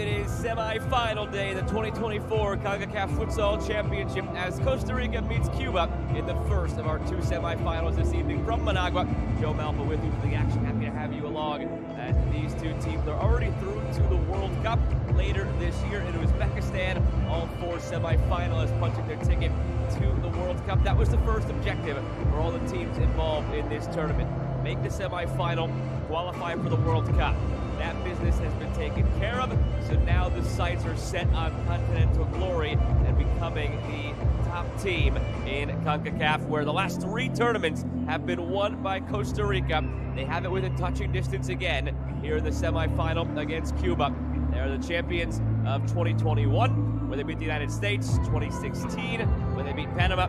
it is semi-final day, the 2024 Concacaf Futsal Championship as Costa Rica meets Cuba in the first of our two semi-finals this evening from Managua. Joe Malpa with you for the action. Happy to have you along as these two teams are already through to the World Cup later this year in Uzbekistan. All four semi-finalists punching their ticket to the World Cup. That was the first objective for all the teams involved in this tournament. Make the semi-final, qualify for the World Cup. That business has been taken care of, so now the sights are set on continental glory and becoming the top team in CONCACAF, where the last three tournaments have been won by Costa Rica. They have it within touching distance again here in the semifinal against Cuba. They're the champions of 2021, where they beat the United States, 2016, when they beat Panama,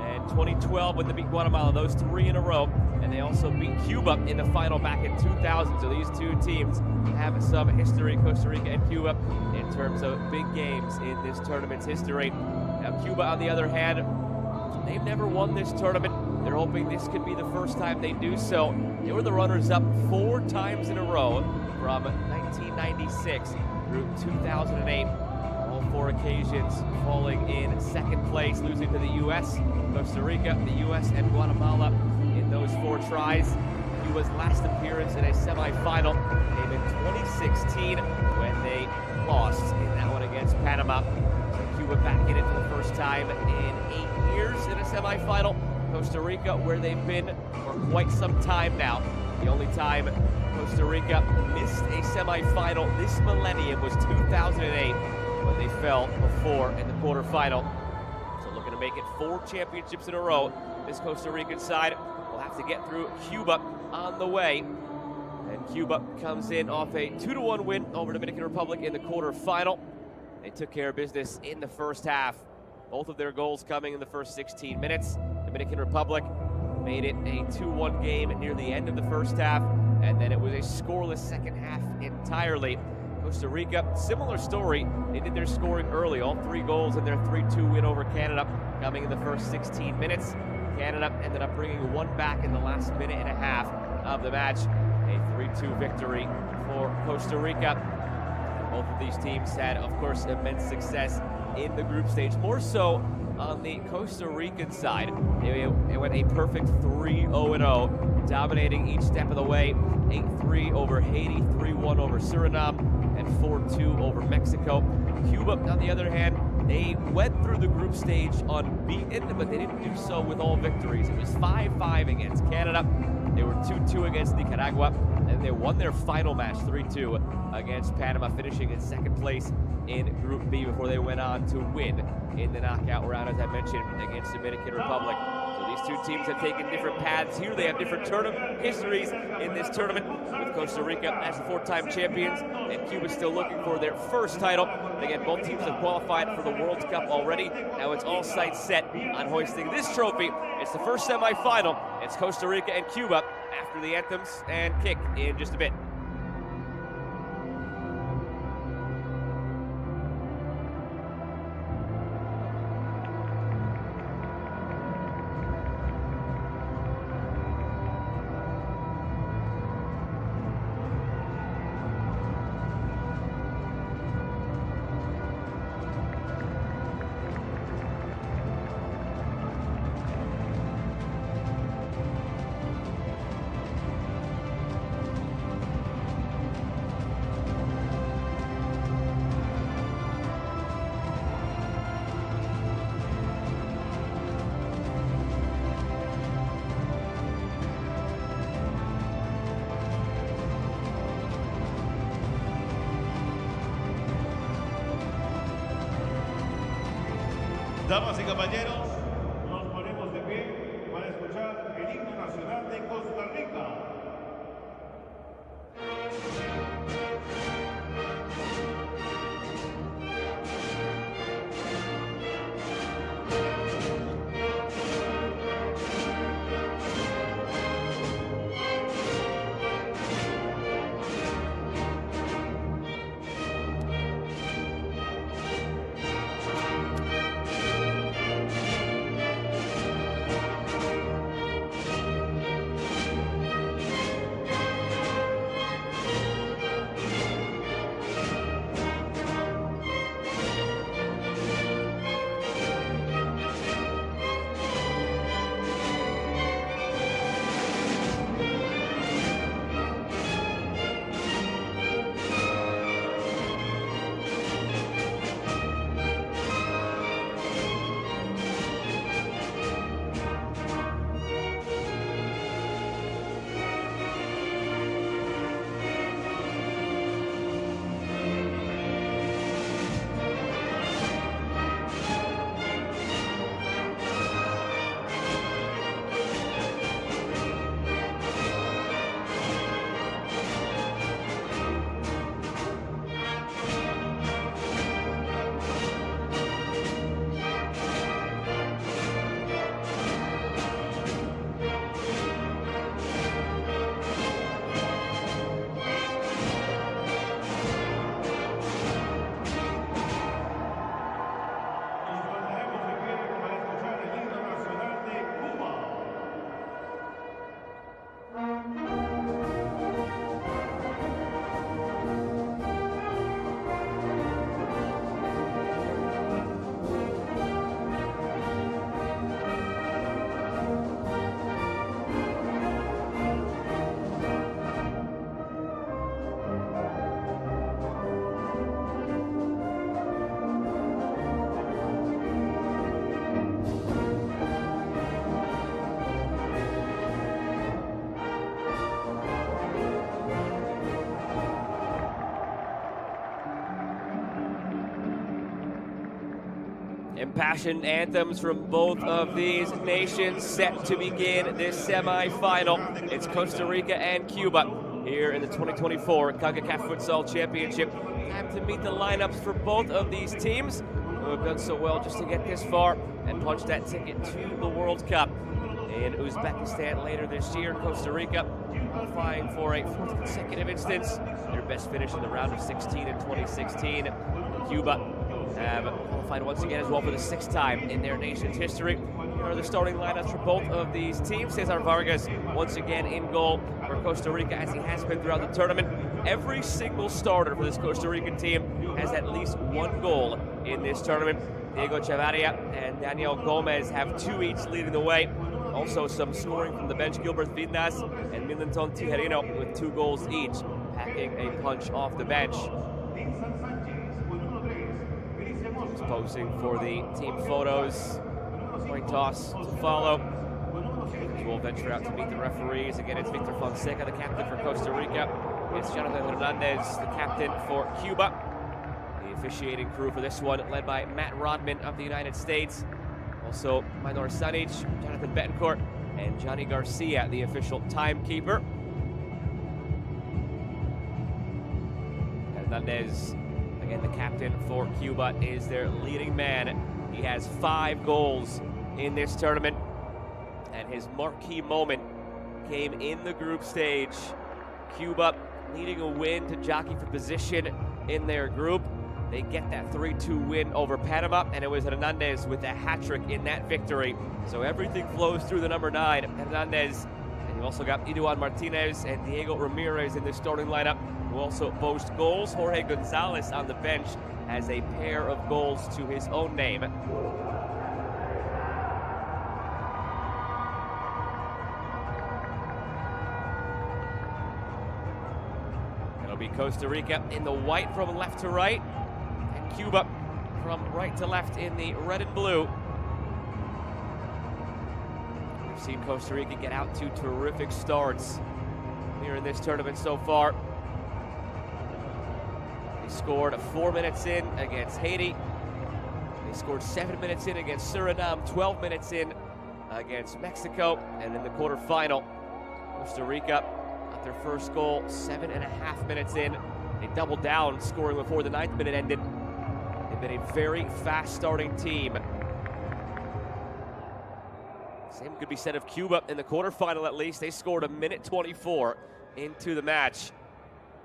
and 2012 when they beat Guatemala, those three in a row. And they also beat Cuba in the final back in 2000. So these two teams have some history, Costa Rica and Cuba, in terms of big games in this tournament's history. Now Cuba, on the other hand, they've never won this tournament. They're hoping this could be the first time they do so. They were the runners-up 4 times in a row from 1996 through 2008. All 4 occasions falling in second place, losing to the U.S., Costa Rica, the U.S., and Guatemala in those 4 tries. Cuba's last appearance in a semifinal came in 2016 when they lost in that one against Panama. So Cuba back in it for the first time in 8 years in a semifinal. Costa Rica, where they've been for quite some time now. The only time Costa Rica missed a semifinal this millennium was 2008 when they fell before in the quarterfinal. So looking to make it 4 championships in a row. This Costa Rican side will have to get through Cuba on the way. And Cuba comes in off a 2-1 win over Dominican Republic in the quarterfinal. They took care of business in the first half. Both of their goals coming in the first 16 minutes. Dominican Republic made it a 2-1 game near the end of the first half, and then it was a scoreless second half entirely. Costa Rica, similar story. They did their scoring early, all 3 goals in their 3-2 win over Canada coming in the first 16 minutes. Canada ended up bringing 1 back in the last minute and a half of the match. A 3-2 victory for Costa Rica. Both of these teams had, of course, immense success in the group stage. More so on the Costa Rican side. They went a perfect 3-0-0, dominating each step of the way. 8-3 over Haiti, 3-1 over Suriname, and 4-2 over Mexico. Cuba, on the other hand, they went through the group stage unbeaten, but they didn't do so with all victories. It was 5-5 against Canada. They were 2-2 against Nicaragua, and they won their final match 3-2 against Panama, finishing in second place in Group B before they went on to win in the knockout round, as I mentioned, against Dominican Republic. So these two teams have taken different paths here. They have different tournament histories in this tournament, with Costa Rica as the 4-time champions, and Cuba still looking for their first title. Again, both teams have qualified for the World Cup already. Now it's all sights set on hoisting this trophy. It's the first semifinal. It's Costa Rica and Cuba after the anthems and kick in just a bit. Damas y caballeros, nos ponemos de pie para escuchar el himno nacional de Costa Rica. Impassioned anthems from both of these nations set to begin this semi-final. It's Costa Rica and Cuba here in the 2024 Concacaf Futsal Championship. Time to meet the lineups for both of these teams who have done so well just to get this far and punch that ticket to the World Cup in Uzbekistan later this year. Costa Rica qualifying for a fourth consecutive instance, their best finish in the round of 16 in 2016. Cuba have qualified once again as well for the sixth time in their nation's history. Here are the starting lineups for both of these teams. Cesar Vargas once again in goal for Costa Rica, as he has been throughout the tournament. Every single starter for this Costa Rican team has at least one goal in this tournament. Diego Chavarria and Daniel Gomez have two each leading the way. Also some scoring from the bench, Gilbert Vidnas and Milenton Tijerino with 2 goals each, packing a punch off the bench. Posing for the team photos. Coin toss to follow. We'll venture out to meet the referees. Again, it's Victor Fonseca, the captain for Costa Rica. It's Jonathan Hernandez, the captain for Cuba. The officiating crew for this one, led by Matt Rodman of the United States. Also, Minor Sanic, Jonathan Betancourt, and Johnny Garcia, the official timekeeper. Hernandez, again, the captain for Cuba, is their leading man. He has 5 goals in this tournament, and his marquee moment came in the group stage. Cuba needing a win to jockey for position in their group. They get that 3-2 win over Panama, and it was Hernandez with a hat-trick in that victory. So everything flows through the number 9, Hernandez. And you also got Eduardo Martinez and Diego Ramirez in the starting lineup, who also boast goals. Jorge Gonzalez on the bench has a pair of goals to his own name. It'll be Costa Rica in the white from left to right, and Cuba from right to left in the red and blue. We've seen Costa Rica get out to terrific starts here in this tournament so far. They scored 4 minutes in against Haiti. They scored 7 minutes in against Suriname, 12 minutes in against Mexico, and in the quarterfinal, Costa Rica got their first goal 7.5 minutes in. They doubled down, scoring before the 9th minute ended. They've been a very fast starting team. Same could be said of Cuba in the quarterfinal at least. They scored 1:24 into the match.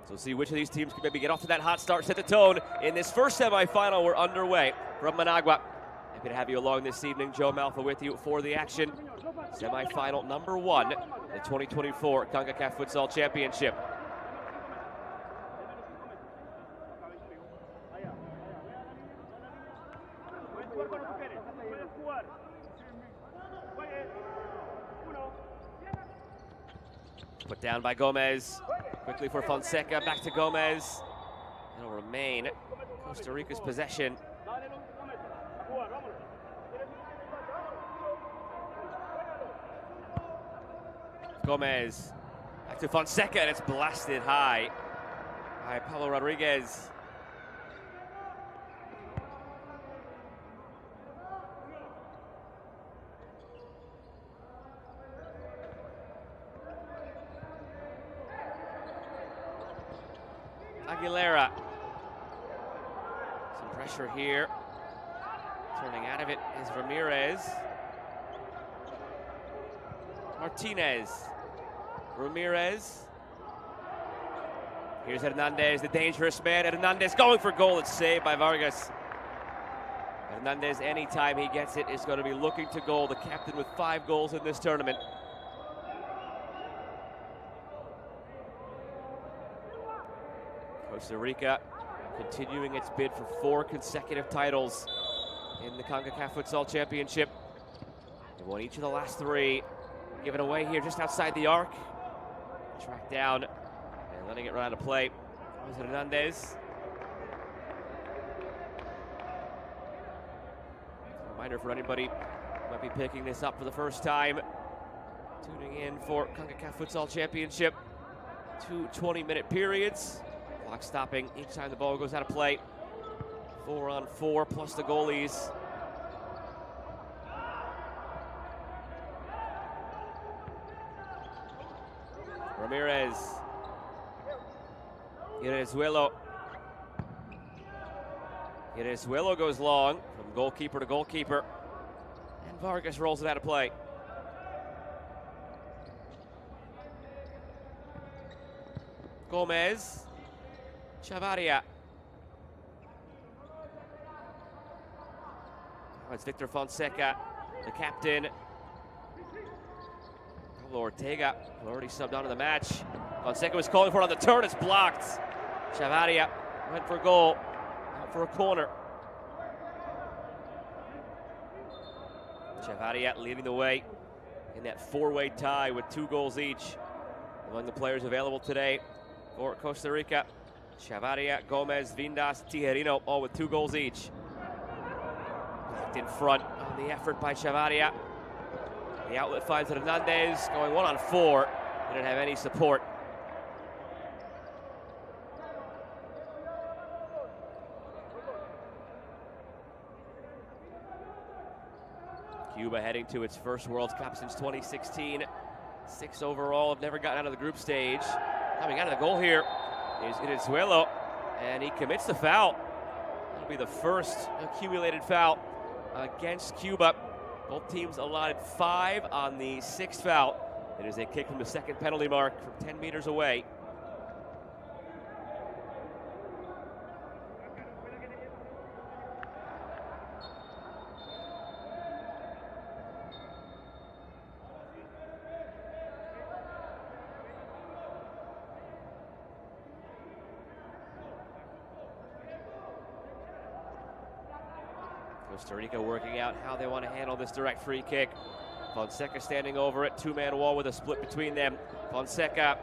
So we'll see which of these teams can maybe get off to that hot start, set the tone in this first semifinal. We're underway from Managua. Happy to have you along this evening. Joe Malfa with you for the action. Semifinal number 1, the 2024 Concacaf Futsal Championship. Put down by Gomez. Quickly for Fonseca, back to Gomez. It'll remain Costa Rica's possession. Gomez, back to Fonseca, and it's blasted high by Pablo Rodriguez. Aguilera. Some pressure here. Turning out of it is Ramirez. Martinez. Ramirez. Here's Hernandez, the dangerous man. Hernandez going for goal. It's saved by Vargas. Hernandez, anytime he gets it, is going to be looking to goal. The captain with 5 goals in this tournament. Costa Rica continuing its bid for 4 consecutive titles in the Concacaf Futsal Championship. They won each of the last 3. Given away here just outside the arc. Tracked down and letting it run out of play. Was Hernandez. Reminder for anybody who might be picking this up for the first time. Tuning in for Concacaf Futsal Championship. 2 20-minute periods. Clock stopping each time the ball goes out of play. 4 on 4 plus the goalies. Ramirez. Arguello. Arguello goes long from goalkeeper to goalkeeper. And Vargas rolls it out of play. Gomez. Chavarria. Oh, it's Victor Fonseca, the captain. Pablo Ortega already subbed onto the match. Fonseca was calling for it on the turn. It's blocked. Chavarria went for a goal. Out for a corner. Chavarria leading the way in that four-way tie with 2 goals each among the players available today for Costa Rica. Chavarria, Gomez, Vindas, Tijerino, all with 2 goals each. Backed in front on the effort by Chavarria. The outlet finds Hernandez, going 1-on-4. He didn't have any support. Cuba heading to its first World Cup since 2016. 6 overall, have never gotten out of the group stage. Coming out of the goal here is Arguello, and he commits the foul. That'll be the first accumulated foul against Cuba. Both teams allotted 5 on the 6th foul. It is a kick from the second penalty mark from 10 meters away. Costa Rica working out how they want to handle this direct free kick. Fonseca standing over it, 2-man wall with a split between them. Fonseca,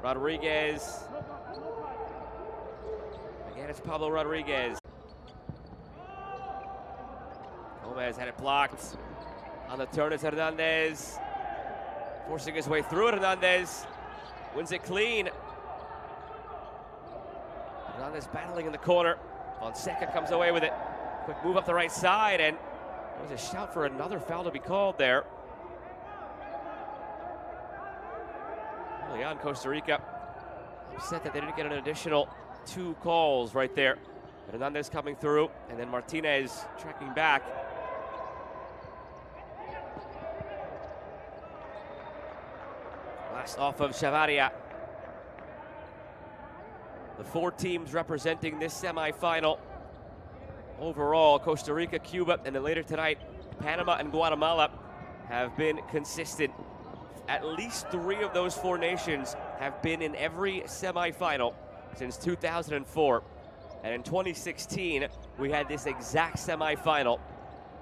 Rodriguez. Again, it's Pablo Rodriguez. Gomez had it blocked. On the turn is Hernandez. Forcing his way through it, Hernandez. Wins it clean. Hernandez battling in the corner. Fonseca comes away with it. Quick move up the right side, and there was a shout for another foul to be called there. Early on, Costa Rica upset that they didn't get an additional 2 calls right there. Hernandez coming through, and then Martinez tracking back. Last off of Chavarria. The 4 teams representing this semifinal. Overall, Costa Rica, Cuba, and then later tonight, Panama and Guatemala have been consistent. At least 3 of those 4 nations have been in every semifinal since 2004. And in 2016, we had this exact semifinal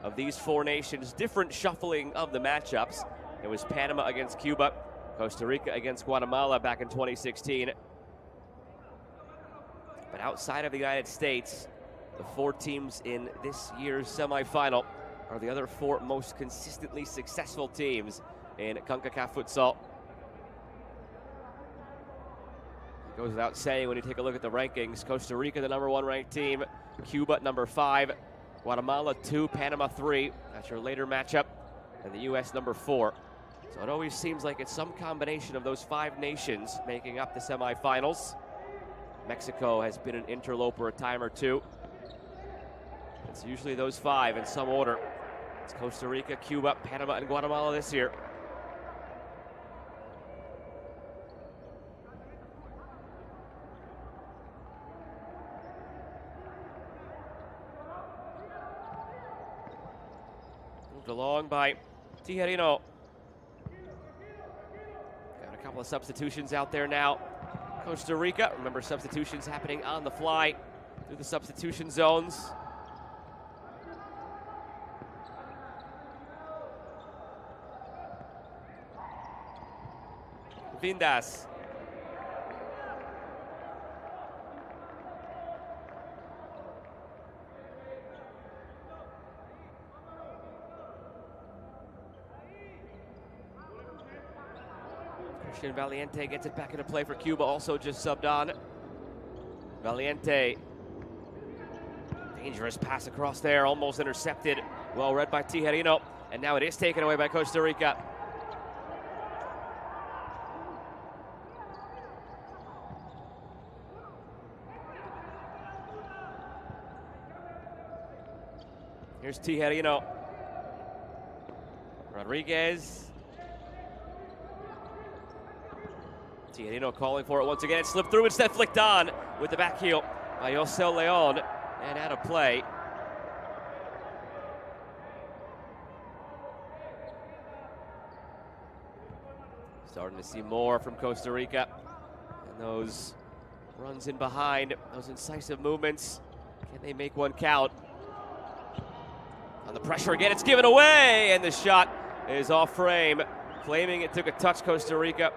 of these 4 nations, different shuffling of the matchups. It was Panama against Cuba, Costa Rica against Guatemala back in 2016. But outside of the United States, the 4 teams in this year's semifinal are the other 4 most consistently successful teams in Concacaf Futsal. It goes without saying when you take a look at the rankings. Costa Rica, the #1 ranked team. Cuba, #5. Guatemala, 2. Panama, 3. That's your later matchup. And the U.S., #4. So it always seems like it's some combination of those 5 nations making up the semifinals. Mexico has been an interloper a time or 2. It's usually those 5 in some order. It's Costa Rica, Cuba, Panama, and Guatemala this year. Moved along by Tijerino. Got a couple of substitutions out there now. Costa Rica, remember substitutions happening on the fly through the substitution zones. Vindas. Christian Valiente gets it back into play for Cuba, also just subbed on. Valiente. Dangerous pass across there, almost intercepted. Well read by Tijerino, and now it is taken away by Costa Rica. Here's Tijerino. Rodriguez. Tijerino calling for it once again. It slipped through, instead flicked on with the back heel by José León and out of play. Starting to see more from Costa Rica. And those runs in behind, those incisive movements. Can they make one count? On the pressure again, it's given away, and the shot is off frame. Claiming it took a touch, Costa Rica.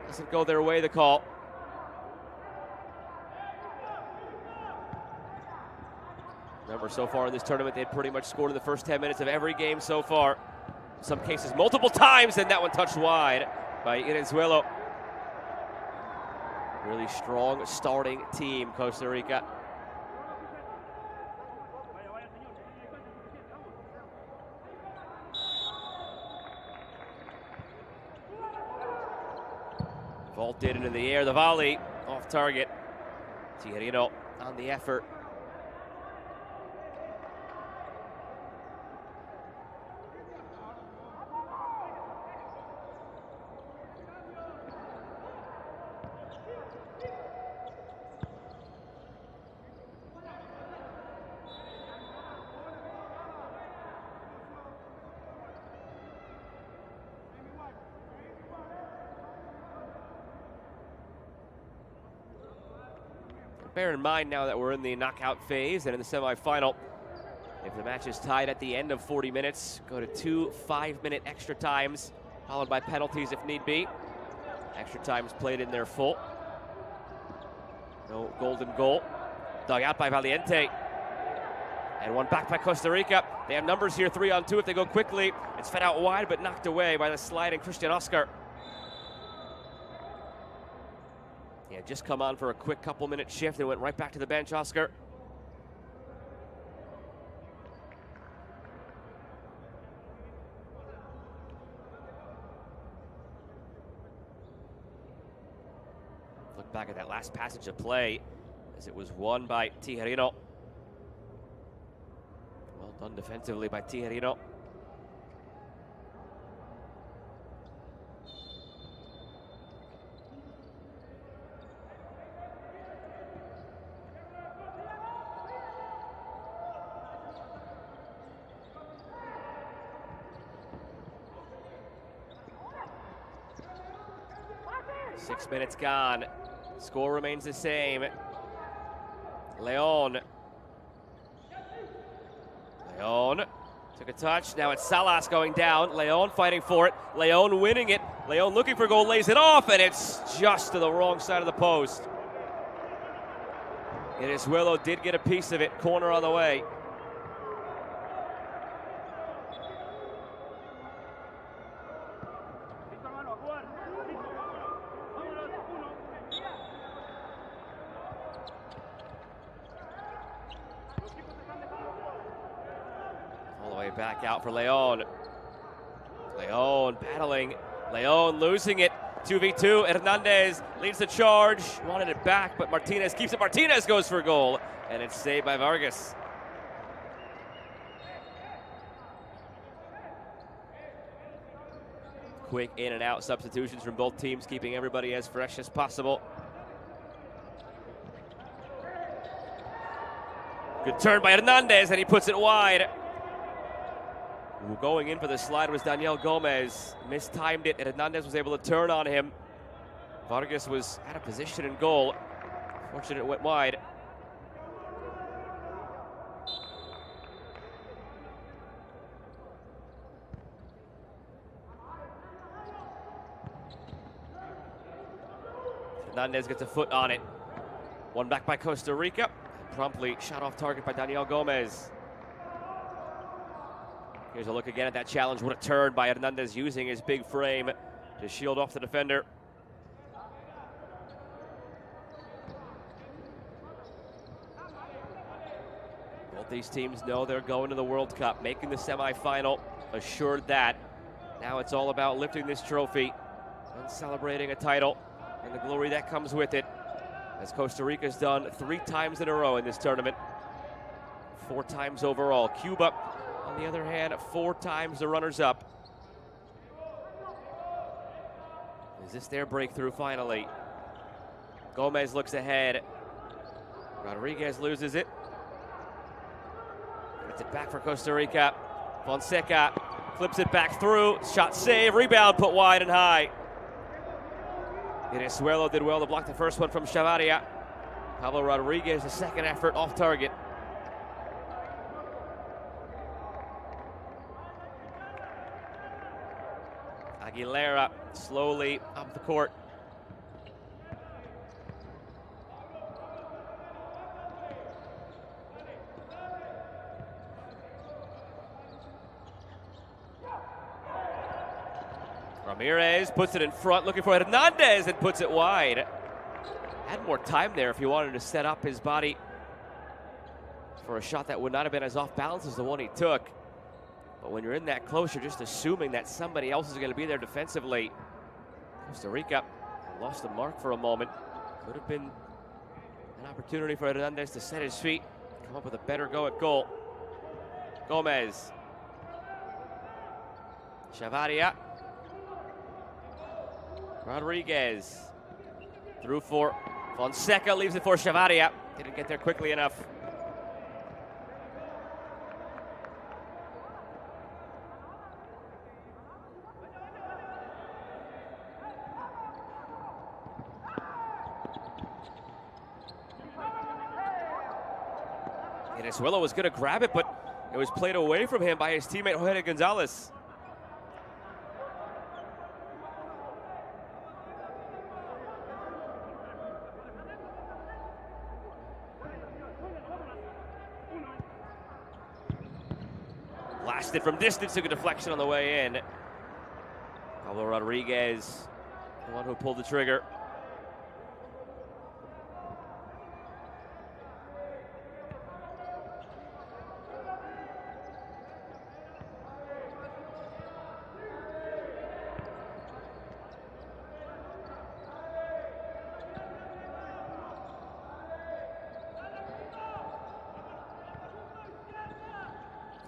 Doesn't go their way, the call. Remember, so far in this tournament, they'd pretty much scored in the first 10 minutes of every game so far. In some cases, multiple times, and that one touched wide by Arguello. Really strong starting team, Costa Rica. Vaulted into the air, the volley off target. Tijerino on the effort. Bear in mind now that we're in the knockout phase and in the semifinal, if the match is tied at the end of 40 minutes, go to 2 5-minute extra times, followed by penalties if need be. Extra times played in their full. No golden goal. Dug out by Valiente. And one back by Costa Rica. They have numbers here, 3-on-2 if they go quickly. It's fed out wide, but knocked away by the sliding Christian Oscar. Yeah, just come on for a quick couple-minute shift and went right back to the bench, Oscar. Look back at that last passage of play as it was won by Tijerino. Well done defensively by Tijerino. Six minutes gone. Score remains the same. León took a touch. Now it's Salas going down. León fighting for it. León winning it. León looking for goal, lays it off, and it's just to the wrong side of the post. And Arguello did get a piece of it. Corner on the way. Back out for León. León battling. León losing it. 2v2. Hernandez leads the charge. Wanted it back, but Martinez keeps it. Martinez goes for a goal, and it's saved by Vargas. Quick in and out substitutions from both teams, keeping everybody as fresh as possible. Good turn by Hernandez, and he puts it wide. Going in for the slide was Daniel Gomez. Mistimed it, and Hernandez was able to turn on him. Vargas was out of position in goal. Fortunate it went wide. Hernandez gets a foot on it. One back by Costa Rica. Promptly shot off target by Daniel Gomez. Here's a look again at that challenge. What a turn by Hernandez using his big frame to shield off the defender. Both these teams know they're going to the World Cup, making the semifinal, assured that. Now it's all about lifting this trophy and celebrating a title and the glory that comes with it, as Costa Rica's done 3 times in a row in this tournament, 4 times overall. Cuba on the other hand, 4 times the runners-up. Is this their breakthrough finally? Gomez looks ahead. Rodriguez loses it. Gets it back for Costa Rica. Fonseca flips it back through. Shot save, rebound put wide and high. Arguello did well to block the first one from Chavarria. Pablo Rodriguez, the second effort off target. Aguilera slowly up the court. Ramirez puts it in front, looking for Hernandez, and puts it wide. Had more time there if he wanted to set up his body for a shot that would not have been as off balance as the one he took. But when you're in that close, you're just assuming that somebody else is going to be there defensively. Costa Rica lost the mark for a moment. Could have been an opportunity for Hernandez to set his feet, come up with a better go at goal. Gomez. Chavarria. Rodriguez. Through for Fonseca, leaves it for Chavarria. Didn't get there quickly enough. Arguello was going to grab it, but it was played away from him by his teammate Jorge Gonzalez. Blasted from distance, took a deflection on the way in. Pablo Rodriguez, the one who pulled the trigger.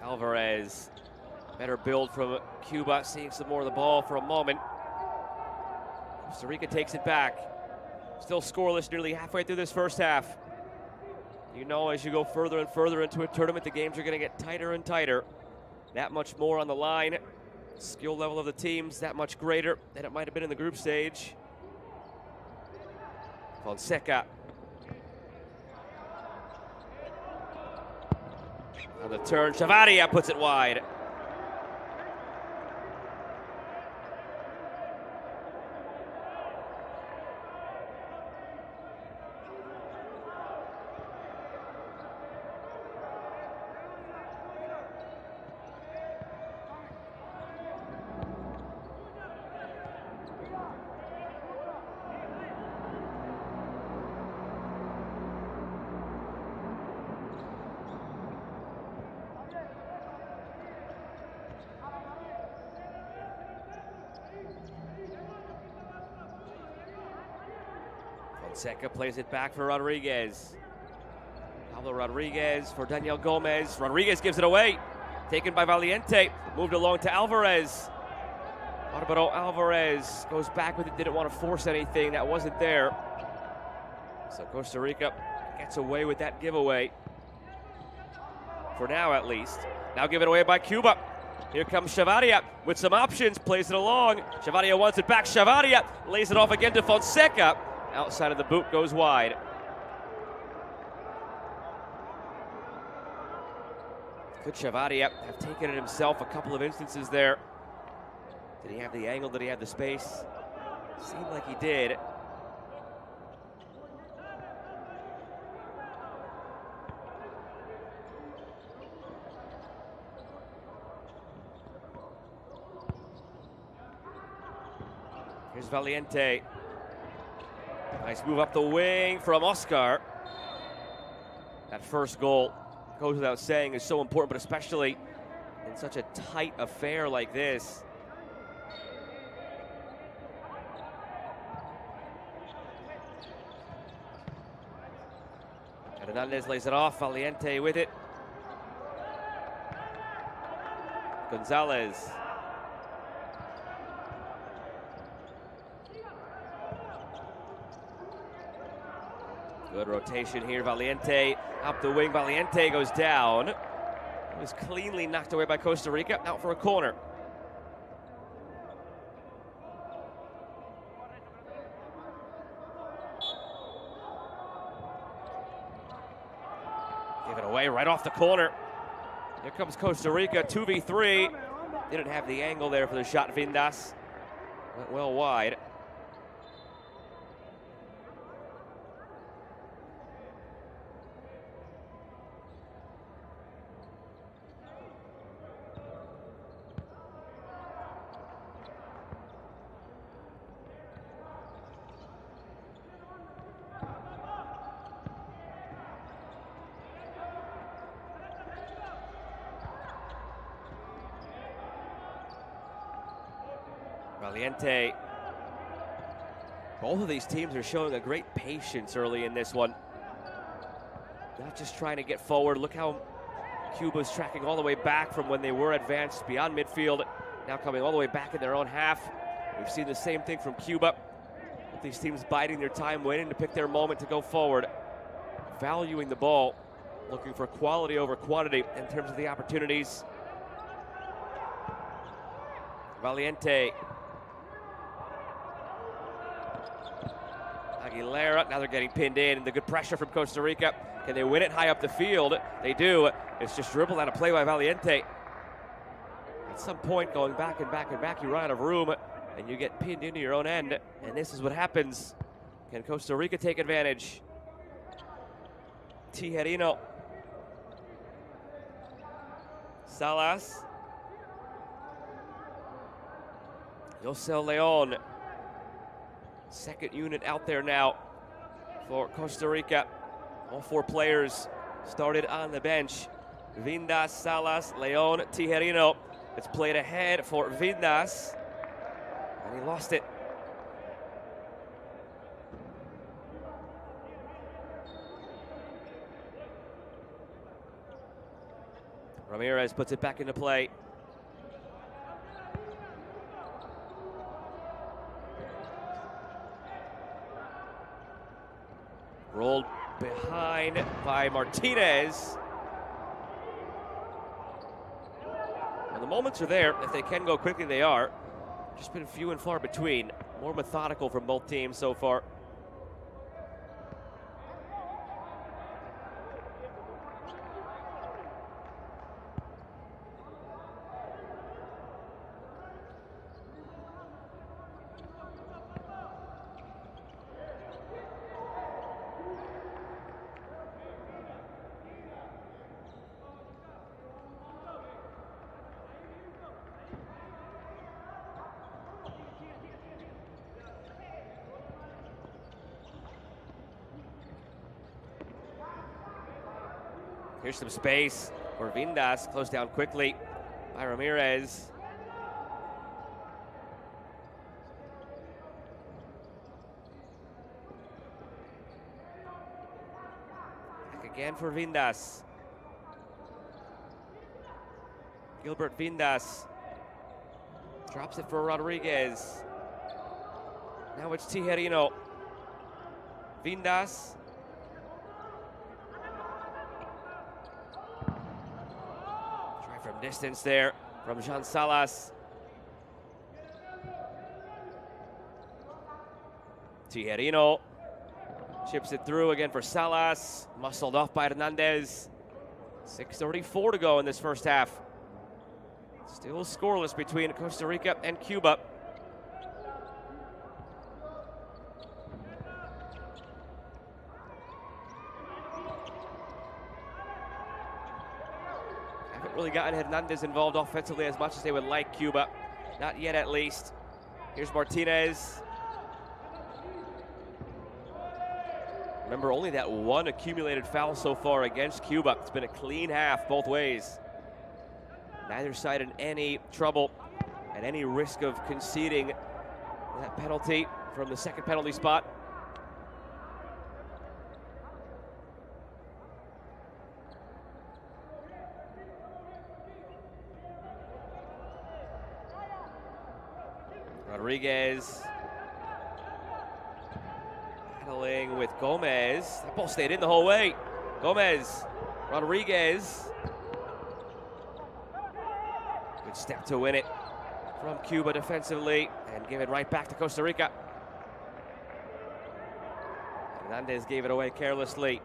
Alvarez, better build from Cuba, seeing some more of the ball for a moment. Costa Rica takes it back. Still scoreless nearly halfway through this first half. You know, as you go further and further into a tournament, the games are going to get tighter and tighter. That much more on the line. Skill level of the teams that much greater than it might have been in the group stage. Fonseca. On the turn, Chavarria puts it wide. Fonseca plays it back for Rodriguez. Pablo Rodriguez for Daniel Gomez. Rodriguez gives it away. Taken by Valiente. Moved along to Alvarez. Barbaro Alvarez goes back with it. Didn't want to force anything that wasn't there. So Costa Rica gets away with that giveaway. For now, at least. Now given away by Cuba. Here comes Chavarria with some options. Plays it along. Chavarria wants it back. Chavarria lays it off again to Fonseca. Outside of the boot, goes wide. Could Chavarria have taken it himself a couple of instances there? Did he have the angle? Did he have the space? Seemed like he did. Here's Valiente. Nice move up the wing from Oscar. That first goal, goes without saying, is so important, but especially in such a tight affair like this. Hernandez lays it off, Valiente with it. Gonzalez. Good rotation here. Valiente up the wing. Valiente goes down. It was cleanly knocked away by Costa Rica. Out for a corner. Give it away right off the corner. Here comes Costa Rica, 2v3. Didn't have the angle there for the shot. Vindas went well wide. Valiente. Both of these teams are showing a great patience early in this one. Not just trying to get forward. Look how Cuba's tracking all the way back from when they were advanced beyond midfield. Now coming all the way back in their own half. We've seen the same thing from Cuba. Both these teams biding their time, waiting to pick their moment to go forward. Valuing the ball. Looking for quality over quantity in terms of the opportunities. Valiente. Aguilera, now they're getting pinned in, and the good pressure from Costa Rica. Can they win it high up the field? They do. It's just dribbled out of play by Valiente. At some point, going back and back and back, you run out of room, and you get pinned into your own end, and this is what happens. Can Costa Rica take advantage? Tijerino. Salas. Yosel Leon. Second unit out there now for Costa Rica. All four players started on the bench. Vindas, Salas, Leon, Tijerino. It's played ahead for Vindas, and he lost it. Ramirez puts it back into play. Rolled behind by Martinez. Well, the moments are there. If they can go quickly, they are. Just been few and far between. More methodical from both teams so far. Here's some space for Vindas, closed down quickly by Ramirez. Back again for Vindas. Gilbert Vindas drops it for Rodriguez. Now it's Tijerino. Vindas. From distance there from Jean Salas. Tijerino chips it through again for Salas. Muscled off by Hernandez. 6:34 to go in this first half. Still scoreless between Costa Rica and Cuba. Really gotten Hernandez involved offensively as much as they would like, Cuba. Not yet, at least. Here's Martinez. Remember, only that one accumulated foul so far against Cuba. It's been a clean half both ways. Neither side in any trouble and any risk of conceding that penalty from the second penalty spot. Rodriguez battling with Gomez. That ball stayed in the whole way. Gomez, Rodriguez. Good step to win it from Cuba defensively and give it right back to Costa Rica. Hernandez gave it away carelessly.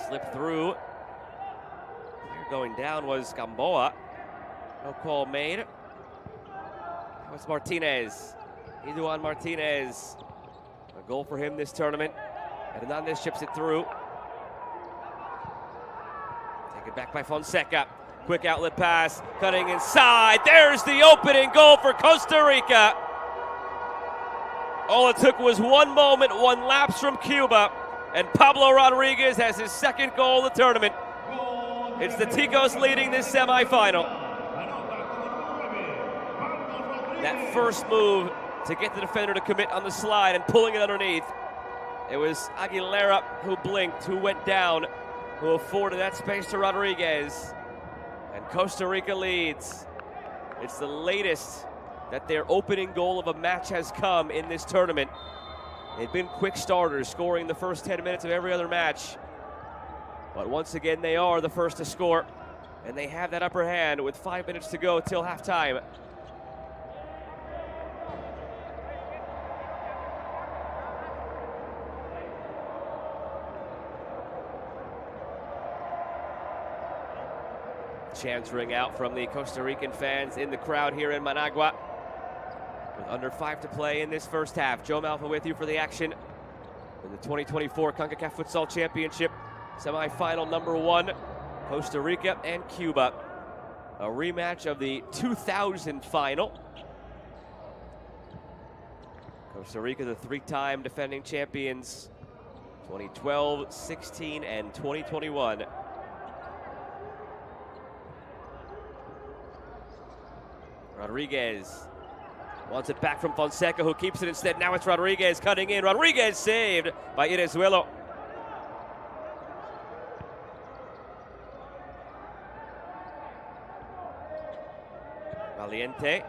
Slipped through. There going down was Gamboa. No call made. That was Martinez. Eduan Martinez. A goal for him this tournament. Hernandez chips it through. Taken back by Fonseca. Quick outlet pass. Cutting inside. There's the opening goal for Costa Rica. All it took was one moment, one lapse from Cuba, and Pablo Rodriguez has his second goal of the tournament. It's the Ticos leading this semifinal. That first move to get the defender to commit on the slide and pulling it underneath. It was Aguilera who blinked, who went down, who afforded that space to Rodriguez. And Costa Rica leads. It's the latest that their opening goal of a match has come in this tournament. They've been quick starters, scoring the first 10 minutes of every other match. But once again, they are the first to score, and they have that upper hand with 5 minutes to go till halftime. Chants ring out from the Costa Rican fans in the crowd here in Managua. With under 5 to play in this first half. Joe Malfa with you for the action in the 2024 Concacaf Futsal Championship semifinal number 1, Costa Rica and Cuba. A rematch of the 2000 final. Costa Rica, the 3-time defending champions, 2012, 16, and 2021. Rodriguez wants it back from Fonseca, who keeps it instead. Now it's Rodriguez cutting in. Rodriguez saved by Arguello. Valiente.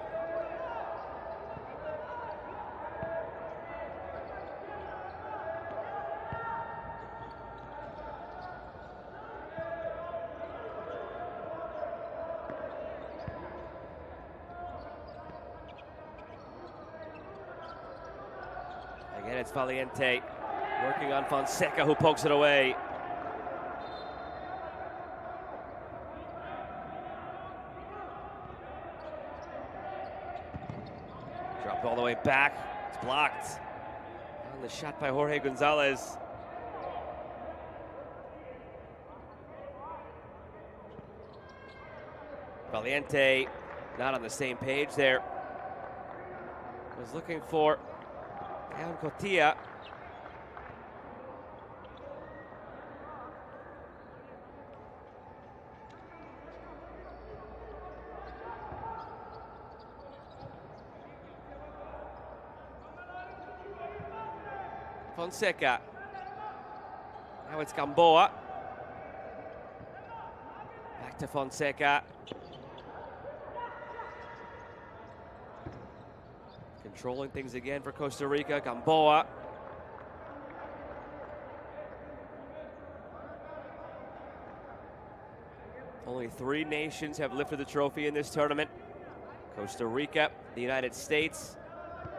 Again, it's Valiente working on Fonseca, who pokes it away. Dropped all the way back. It's blocked. On the shot by Jorge Gonzalez. Valiente not on the same page there. Was looking for Cotilla. Fonseca. Now it's Gamboa. Back to Fonseca. Controlling things again for Costa Rica. Gamboa. Only 3 nations have lifted the trophy in this tournament. Costa Rica, the United States,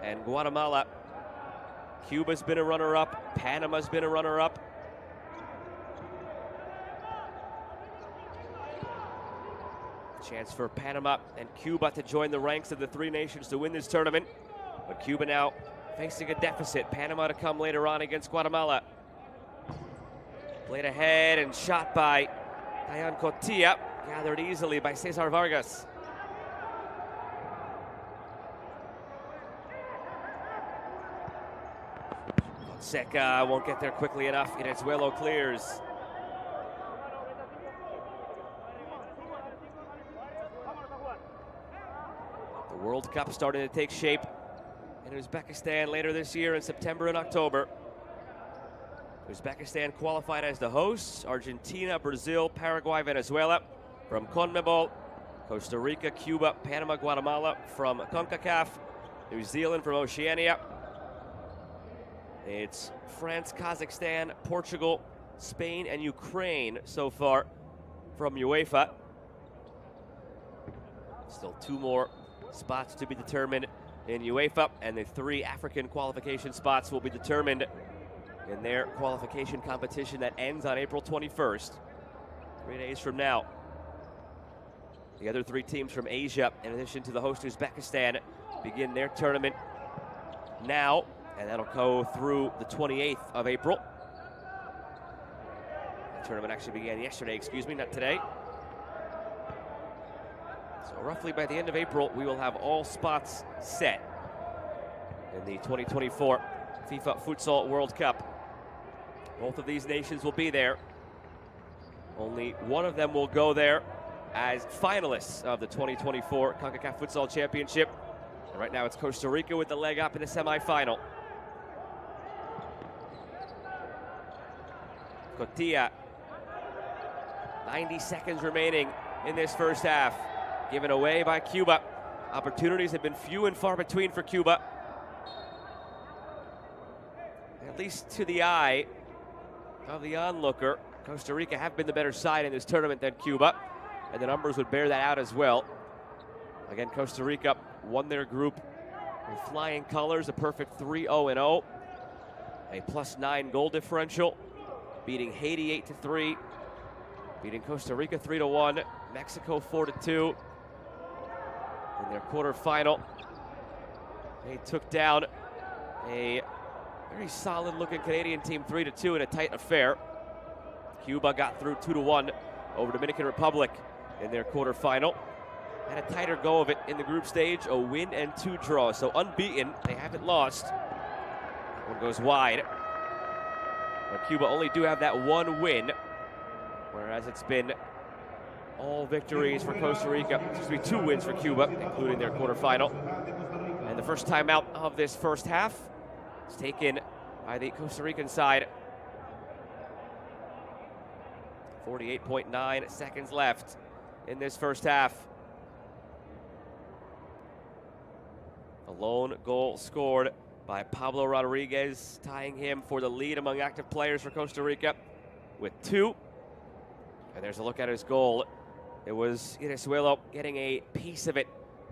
and Guatemala. Cuba's been a runner-up. Panama's been a runner-up. Chance for Panama and Cuba to join the ranks of the 3 nations to win this tournament. But Cuba now facing a deficit. Panama to come later on against Guatemala. Played ahead and shot by Cotilla. Gathered easily by Cesar Vargas. Fonseca won't get there quickly enough. Arguello clears. The World Cup starting to take shape in Uzbekistan later this year in September and October. Uzbekistan qualified as the hosts. Argentina, Brazil, Paraguay, Venezuela. From CONMEBOL, Costa Rica, Cuba, Panama, Guatemala from Concacaf, New Zealand from Oceania. It's France, Kazakhstan, Portugal, Spain, and Ukraine so far from UEFA. Still 2 more spots to be determined in UEFA, and the 3 African qualification spots will be determined in their qualification competition that ends on April 21st, 3 days from now. The other 3 teams from Asia, in addition to the host Uzbekistan, begin their tournament now, and that'll go through the 28th of April. The tournament actually began yesterday, excuse me, not today. So roughly by the end of April, we will have all spots set in the 2024 FIFA Futsal World Cup. Both of these nations will be there. Only one of them will go there as finalists of the 2024 Concacaf Futsal Championship. And right now it's Costa Rica with the leg up in the semifinal. Cotilla, 90 seconds remaining in this first half. Given away by Cuba. Opportunities have been few and far between for Cuba. At least to the eye of the onlooker, Costa Rica have been the better side in this tournament than Cuba, and the numbers would bear that out as well. Again, Costa Rica won their group with flying colors, a perfect 3-0-0, a +9 goal differential, beating Haiti 8-3, beating Costa Rica 3-1, Mexico 4-2. In their quarterfinal, they took down a very solid-looking Canadian team 3-2 in a tight affair. Cuba got through 2-1 over Dominican Republic in their quarterfinal. Had a tighter go of it in the group stage, a win and 2 draws. So unbeaten, they haven't lost. That one goes wide. But Cuba only do have that 1 win, whereas it's been all victories for Costa Rica. Excuse me, 2 wins for Cuba, including their quarterfinal. And the first timeout of this first half is taken by the Costa Rican side. 48.9 seconds left in this first half. A lone goal scored by Pablo Rodriguez, tying him for the lead among active players for Costa Rica with 2. And there's a look at his goal. It was Arguello getting a piece of it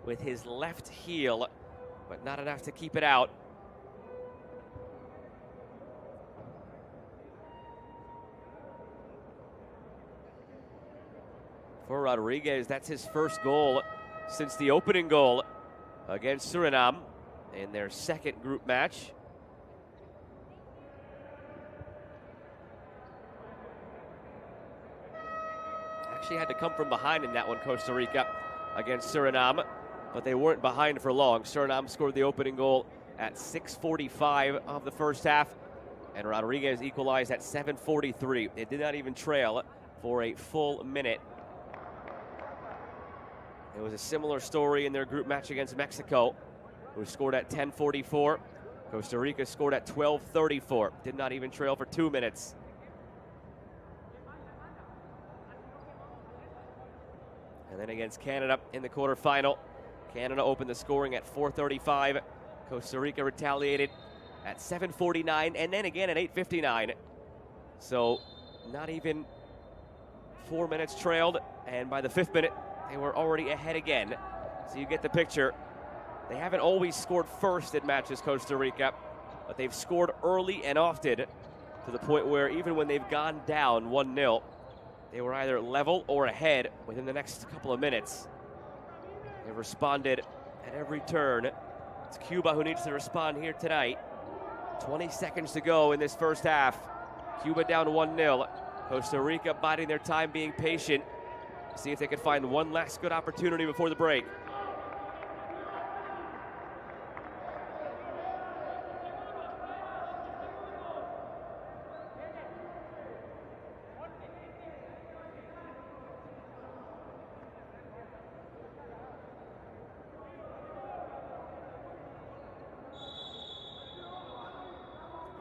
with his left heel, but not enough to keep it out. For Rodriguez, that's his first goal since the opening goal against Suriname in their second group match. Actually had to come from behind in that one, Costa Rica, against Suriname, but they weren't behind for long. Suriname scored the opening goal at 6:45 of the first half, and Rodriguez equalized at 7:43. They did not even trail for a full minute. It was a similar story in their group match against Mexico, who scored at 10:44. Costa Rica scored at 12:34. Did not even trail for 2 minutes. And then against Canada in the quarterfinal, Canada opened the scoring at 4:35. Costa Rica retaliated at 7:49, and then again at 8:59. So not even 4 minutes trailed, and by the 5th minute, they were already ahead again. So you get the picture. They haven't always scored first in matches, Costa Rica, but they've scored early and often, to the point where even when they've gone down 1-0, they were either level or ahead within the next couple of minutes. They've responded at every turn. It's Cuba who needs to respond here tonight. 20 seconds to go in this first half. Cuba down 1-0. Costa Rica biding their time, being patient. See if they can find one last good opportunity before the break.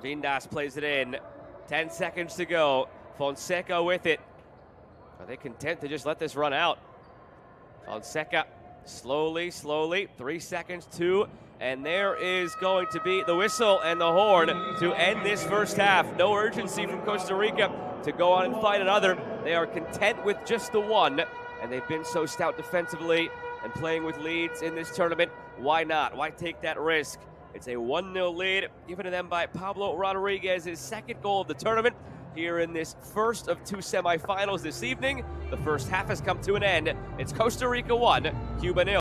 Vindas plays it in. 10 seconds to go. Fonseca with it. Are they content to just let this run out? Fonseca, slowly, 3 seconds, 2, and there is going to be the whistle and the horn to end this first half. No urgency from Costa Rica to go on and fight another. They are content with just the one, and they've been so stout defensively and playing with leads in this tournament. Why not? Why take that risk? It's a 1-0 lead given to them by Pablo Rodriguez, his second goal of the tournament here in this first of 2 semifinals this evening. The first half has come to an end. It's Costa Rica 1, Cuba 0.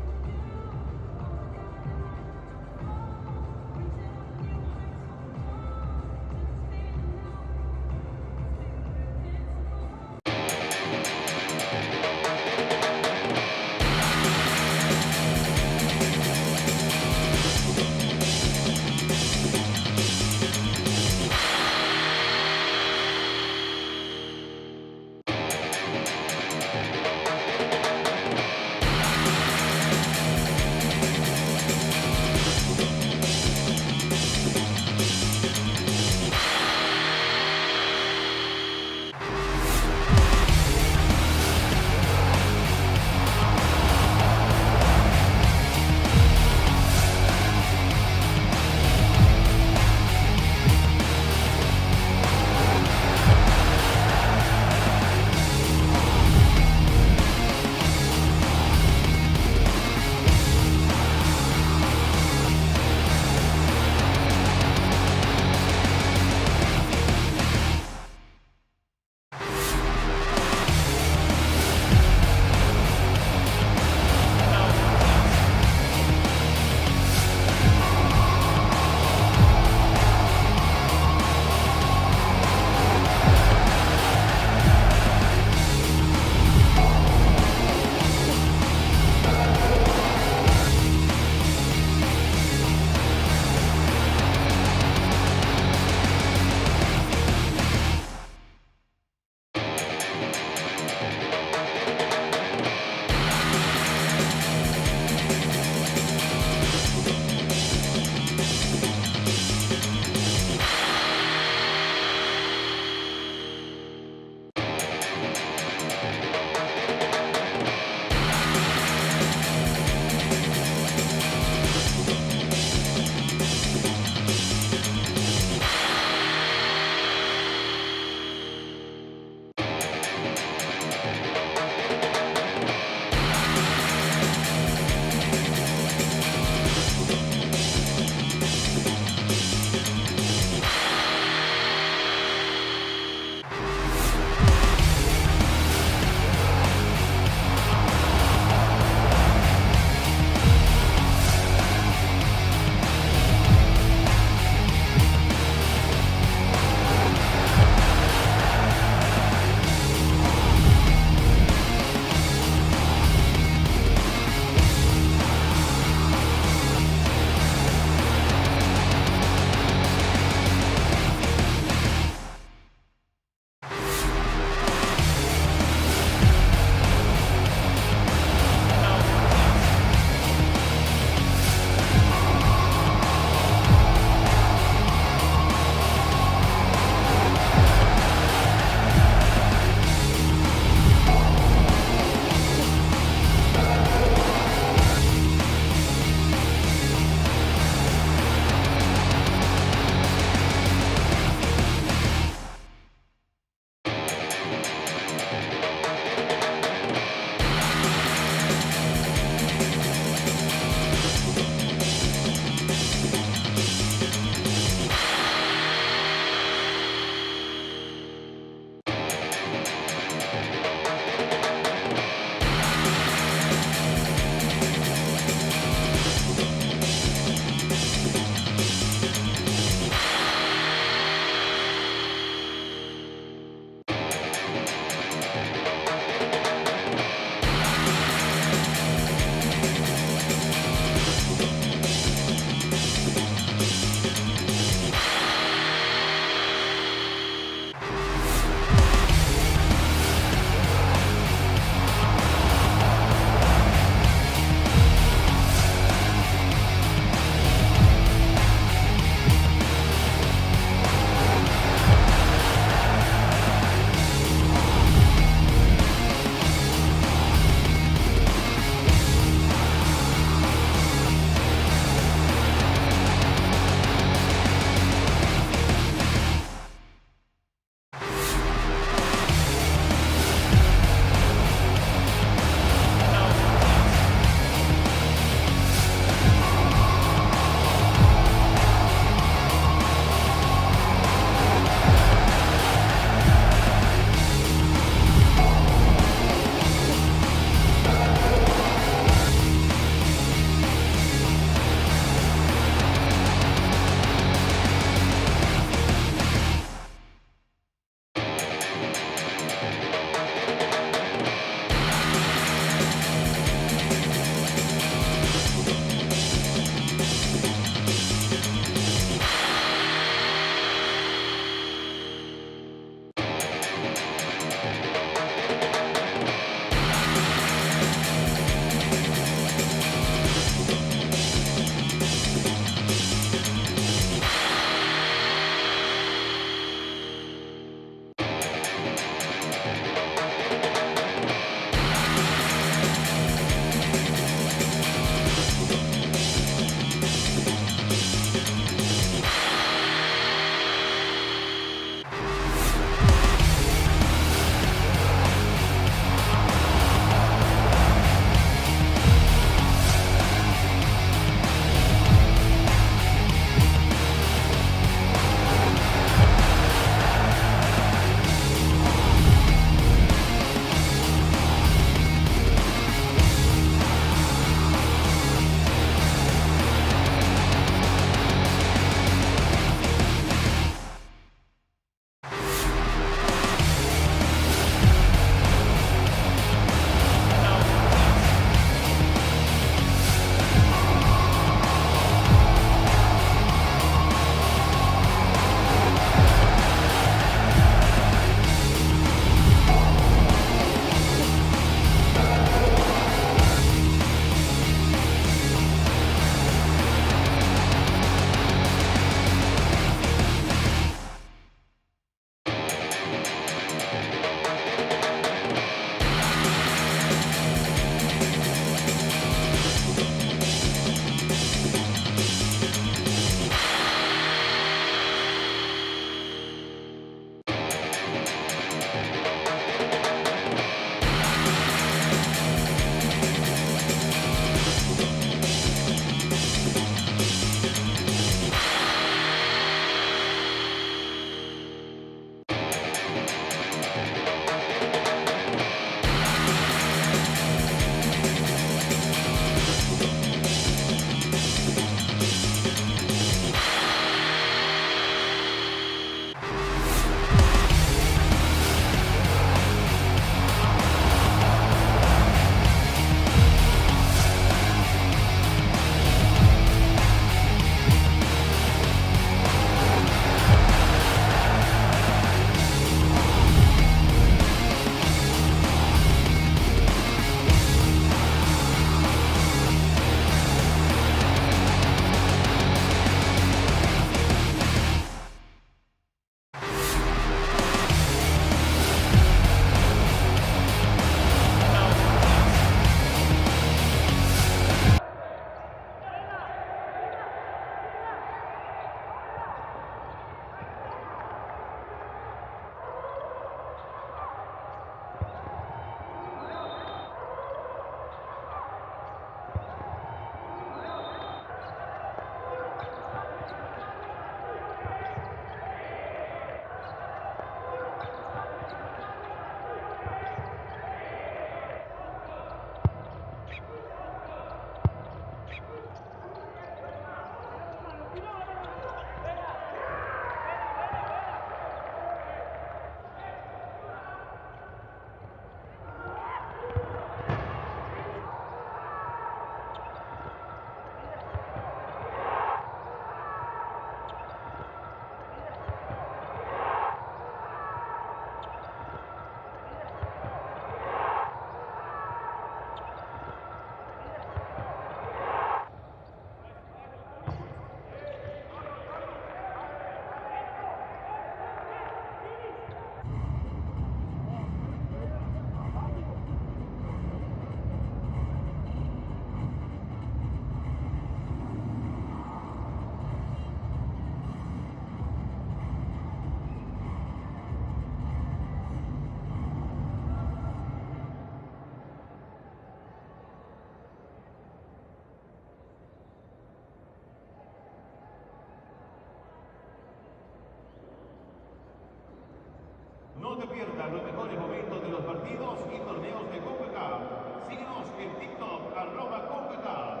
te pierdas los mejores momentos de los partidos y torneos de Concacaf. Síguenos en TikTok, @Concacaf.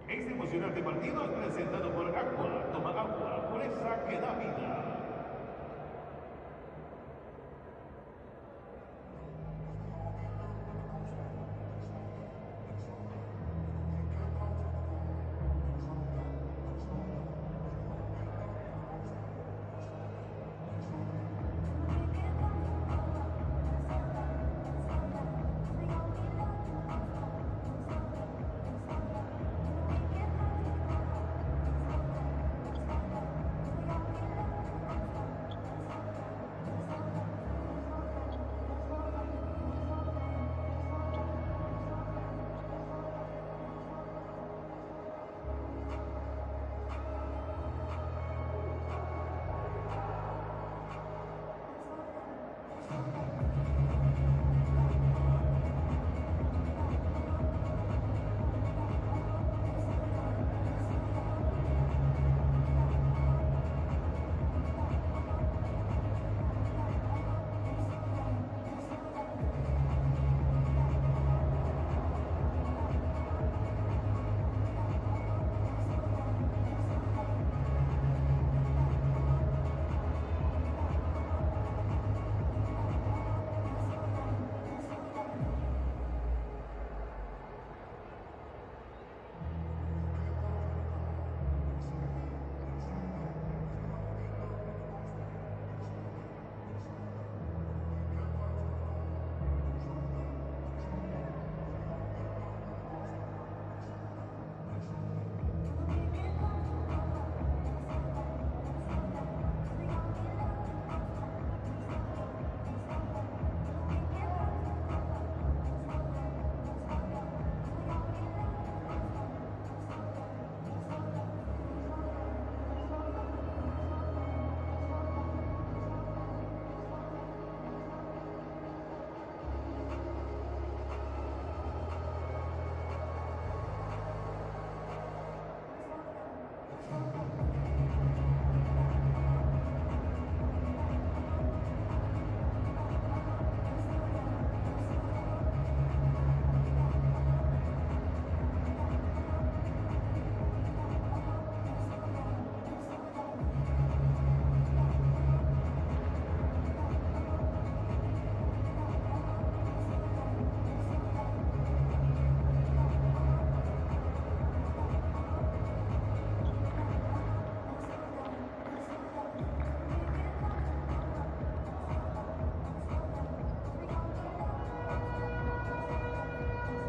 Este emocionante partido es presentado por Agua. Toma agua, pureza que da vida.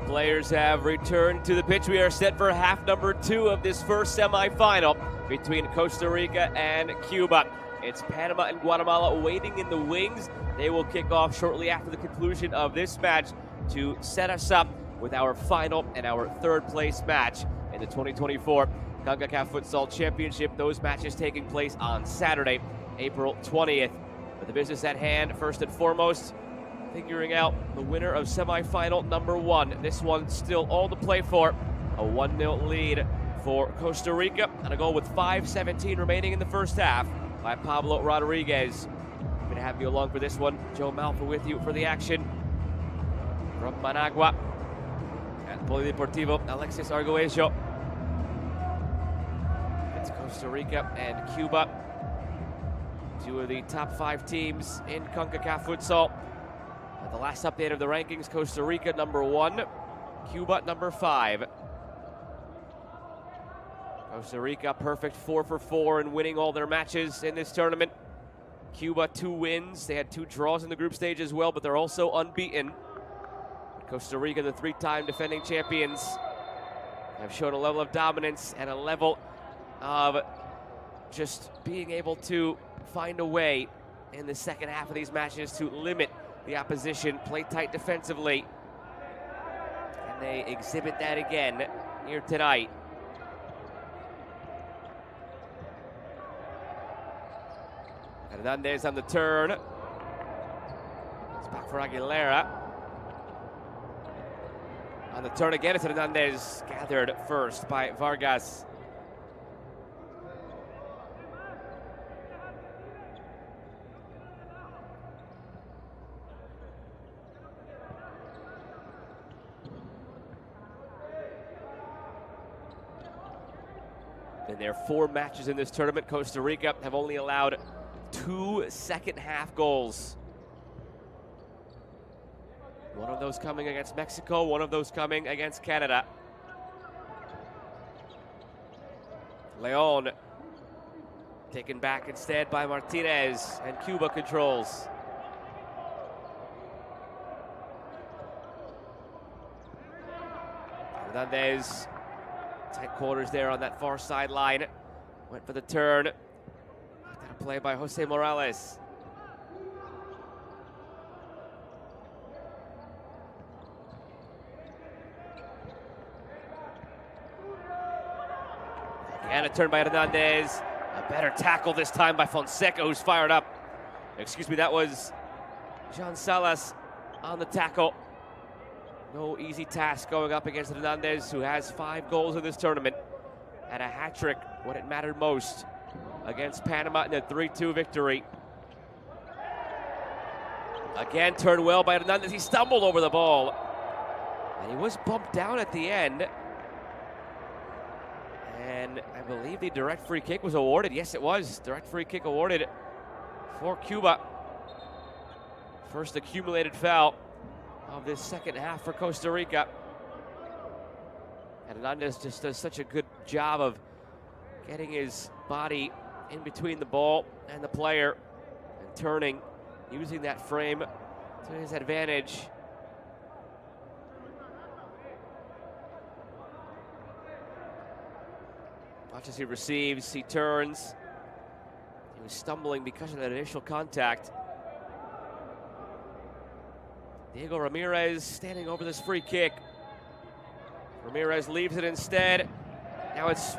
Players have returned to the pitch. We are set for half number 2 of this first semifinal between Costa Rica and Cuba. It's Panama and Guatemala waiting in the wings. They will kick off shortly after the conclusion of this match to set us up with our final and our third place match in the 2024 Concacaf Futsal Championship. Those matches taking place on Saturday, April 20th. But the business at hand, first and foremost, figuring out the winner of semifinal number 1. This one still all to play for. A 1-0 lead for Costa Rica and a goal with 5:17 remaining in the first half by Pablo Rodriguez. Happy to have you along for this one. Joe Malfa with you for the action from Managua at Polideportivo. Alexis Arguello. It's Costa Rica and Cuba, 2 of the top 5 teams in Concacaf Futsal. At the last update of the rankings, Costa Rica number 1, Cuba number 5. Costa Rica perfect 4 for 4 in winning all their matches in this tournament. Cuba 2 wins. They had 2 draws in the group stage as well, but they're also unbeaten. Costa Rica, the 3-time defending champions, have shown a level of dominance and a level of just being able to find a way in the second half of these matches to limit the opposition, play tight defensively. And they exhibit that again here tonight. Hernandez on the turn. It's back for Aguilera. On the turn again, it's Hernandez, gathered first by Vargas. In their 4 matches in this tournament, Costa Rica have only allowed 2 second-half goals. One of those coming against Mexico, one of those coming against Canada. Leon taken back instead by Martinez, and Cuba controls. Hernandez, tight quarters there on that far sideline. Went for the turn. That a play by Jose Morales. And a turn by Hernandez. A better tackle this time by Fonseca, who's fired up. Excuse me, that was Jean Salas on the tackle. No easy task going up against Hernandez, who has 5 goals in this tournament and a hat trick when it mattered most against Panama in a 3-2 victory. Again, turned well by Hernandez. He stumbled over the ball, and he was bumped down at the end. And I believe the direct free kick was awarded. Yes, it was. Direct free kick awarded for Cuba. First accumulated foul of this second half for Costa Rica. And Hernandez just does such a good job of getting his body in between the ball and the player and turning, using that frame to his advantage. Watch as he receives, he turns. He was stumbling because of that initial contact. Diego Ramirez standing over this free kick. Ramirez leaves it instead. Now it's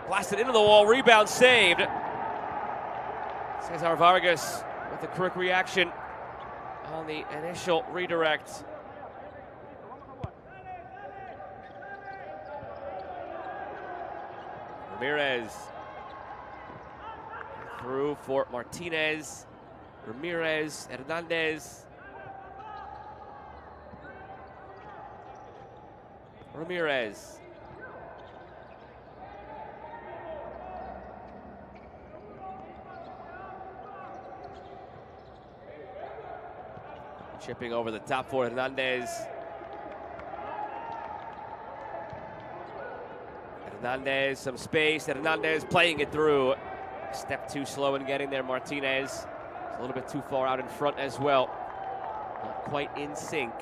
blasted into the wall, rebound saved. Cesar Vargas with the quick reaction on the initial redirect. Ramirez through for Martinez. Ramirez, Hernandez. Ramirez. Chipping over the top for Hernandez. Hernandez, some space. Hernandez playing it through. Step too slow in getting there. Martinez a little bit too far out in front as well. Not quite in sync.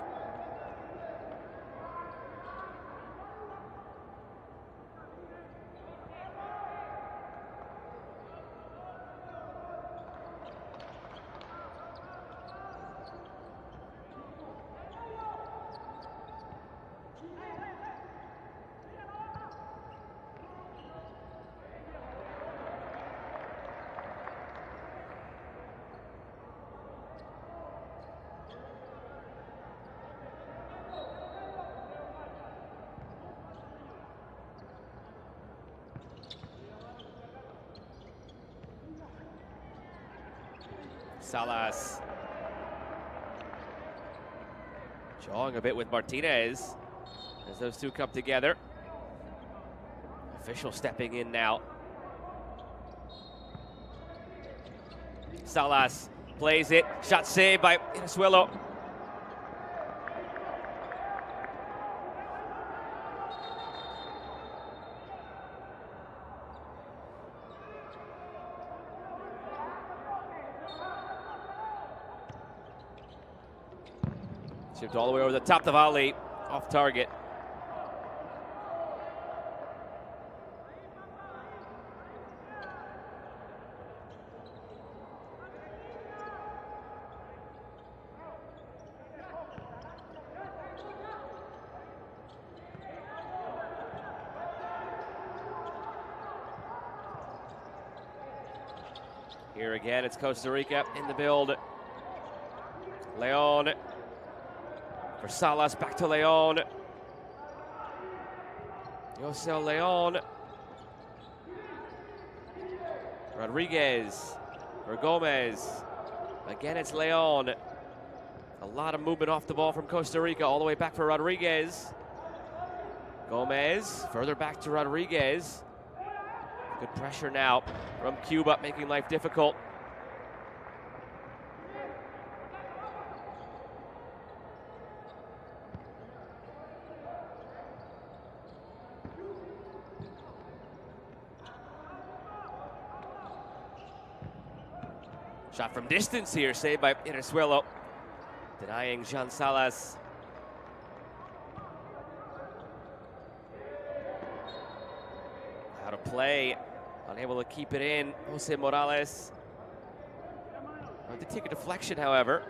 Salas jawing a bit with Martinez as those two come together. Official stepping in now. Salas plays it. Shot saved by Inesuelo. Chipped all the way over the top of the volley, off target. Here again, it's Costa Rica in the build. Leon for Salas, back to Leon. Jose Leon. Rodriguez for Gomez. Again, it's Leon. A lot of movement off the ball from Costa Rica, all the way back for Rodriguez. Gomez, further back to Rodriguez. Good pressure now from Cuba, making life difficult. Shot from distance here, saved by Irasuelo, denying Jean Salas. Out of play, unable to keep it in. Jose Morales. They take a deflection, however.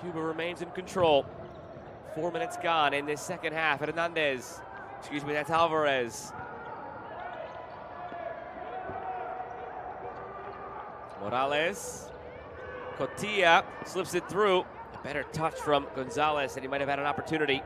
Cuba remains in control. 4 minutes gone in this second half. Hernandez, excuse me, that's Alvarez. Morales, Cotilla slips it through. A better touch from Gonzalez, and he might have had an opportunity.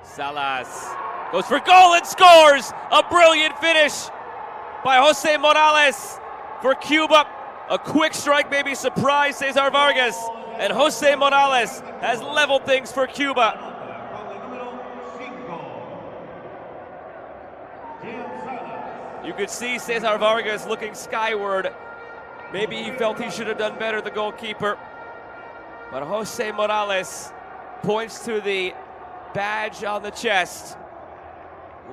Salas goes for goal and scores! A brilliant finish by Jose Morales for Cuba. A quick strike maybe surprised Cesar Vargas, and Jose Morales has leveled things for Cuba. You could see Cesar Vargas looking skyward. Maybe he felt he should have done better, the goalkeeper. But Jose Morales points to the badge on the chest,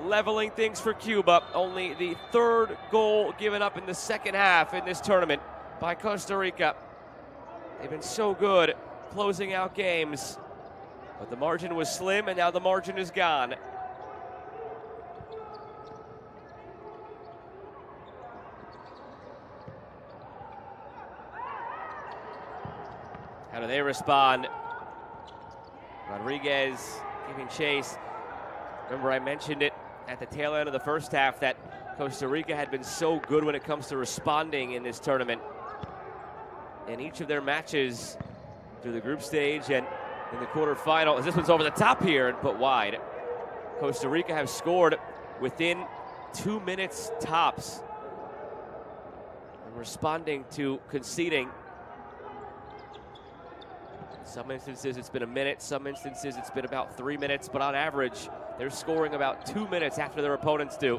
leveling things for Cuba. Only the third goal given up in the second half in this tournament by Costa Rica. They've been so good closing out games, but the margin was slim, and now the margin is gone. How do they respond? Rodriguez giving chase. Remember, I mentioned it at the tail end of the first half that Costa Rica had been so good when it comes to responding in this tournament. In each of their matches through the group stage and in the quarterfinal, as this one's over the top here and put wide. Costa Rica have scored within 2 minutes tops, and responding to conceding. Some instances it's been a minute, some instances it's been about 3 minutes, but on average, they're scoring about 2 minutes after their opponents do.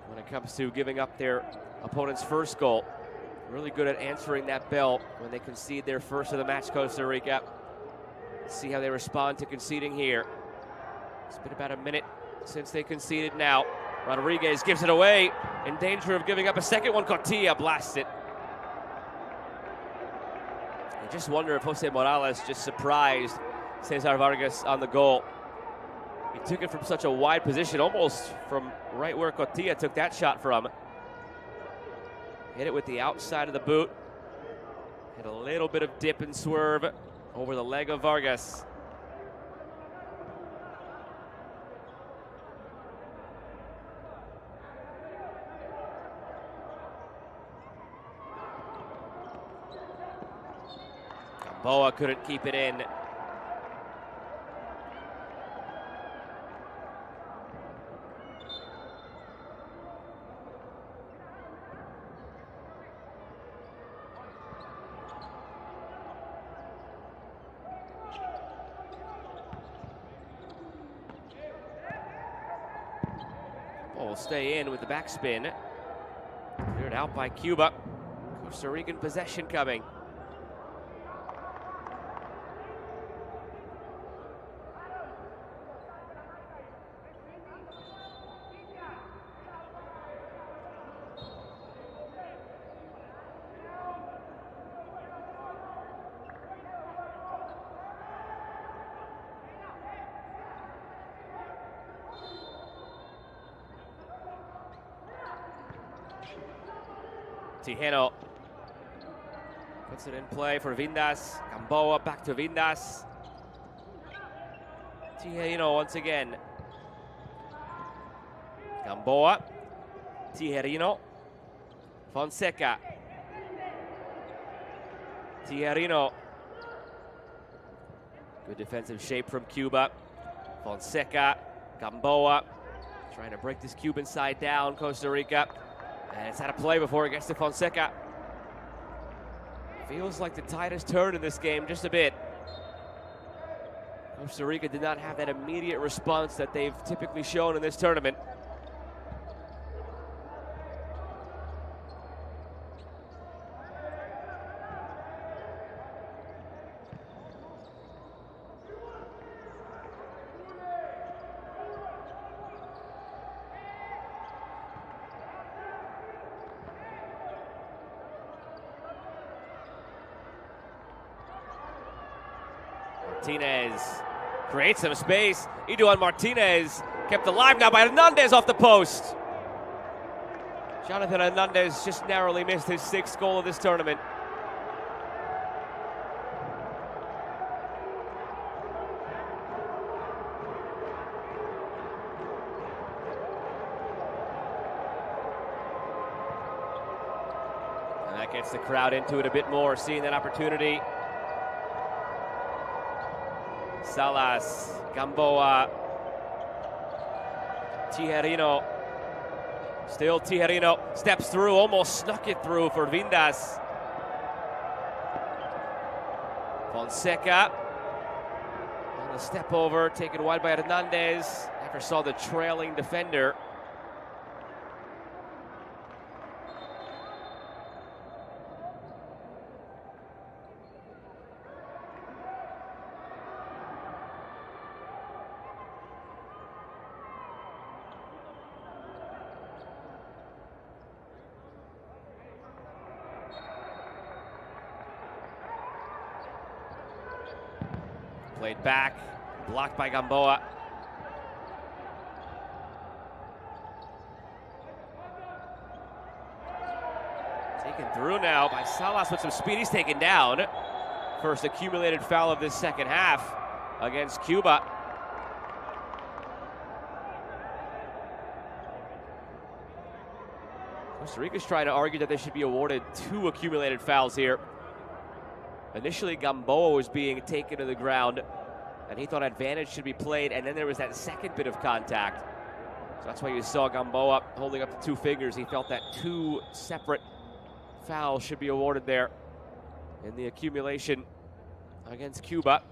When it comes to giving up their opponent's first goal, really good at answering that bell when they concede their first of the match, Costa Rica. Let's see how they respond to conceding here. It's been about a minute since they conceded now. Rodriguez gives it away, in danger of giving up a second one. Cotilla blasts it. I just wonder if Jose Morales just surprised Cesar Vargas on the goal. He took it from such a wide position, almost from right where Cotilla took that shot from. Hit it with the outside of the boot. Hit a little bit of dip and swerve over the leg of Vargas. Boa couldn't keep it in. Ball will stay in with the backspin. Cleared out by Cuba. Costa Rican possession coming. Tijeno puts it in play for Vindas. Gamboa back to Vindas. Tijerino once again. Gamboa. Tijerino. Fonseca. Tijerino. Good defensive shape from Cuba. Fonseca. Gamboa. Trying to break this Cuban side down, Costa Rica. And it's out of play before it gets to Fonseca. Feels like the tide has turned in this game just a bit. Costa Rica did not have that immediate response that they've typically shown in this tournament. Martinez creates some space. Eduardo Martinez kept alive now by Hernandez off the post. Jonathan Hernandez just narrowly missed his 6th goal of this tournament. And that gets the crowd into it a bit more, seeing that opportunity. Salas, Gamboa, Tijerino, still Tijerino, steps through, almost snuck it through for Vindas. Fonseca, on the step over, taken wide by Hernandez, never saw the trailing defender. Played back, blocked by Gamboa. Taken through now by Salas with some speed. He's taken down. First accumulated foul of this second half against Cuba. Costa Rica's trying to argue that they should be awarded 2 accumulated fouls here. Initially, Gamboa was being taken to the ground, and he thought advantage should be played, and then there was that second bit of contact. So that's why you saw Gamboa holding up the 2 fingers. He felt that 2 separate fouls should be awarded there in the accumulation against Cuba.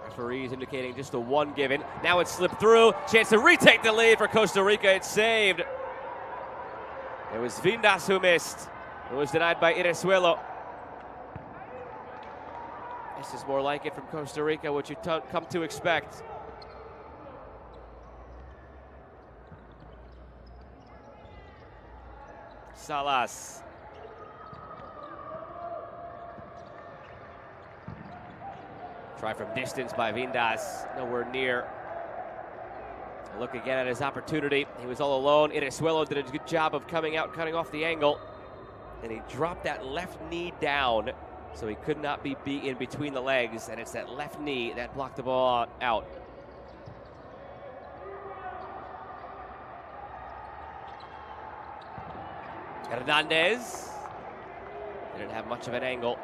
Referees indicating just the 1 given. Now it's slipped through. Chance to retake the lead for Costa Rica. It's saved. It was Vindas who missed. It was denied by Arguello. This is more like it from Costa Rica, what you come to expect. Salas. Try from distance by Vindas, nowhere near. Look again at his opportunity. He was all alone. Arguello did a good job of coming out, cutting off the angle. And he dropped that left knee down, so he could not be beaten between the legs, and it's that left knee that blocked the ball out. Hernandez didn't have much of an angle.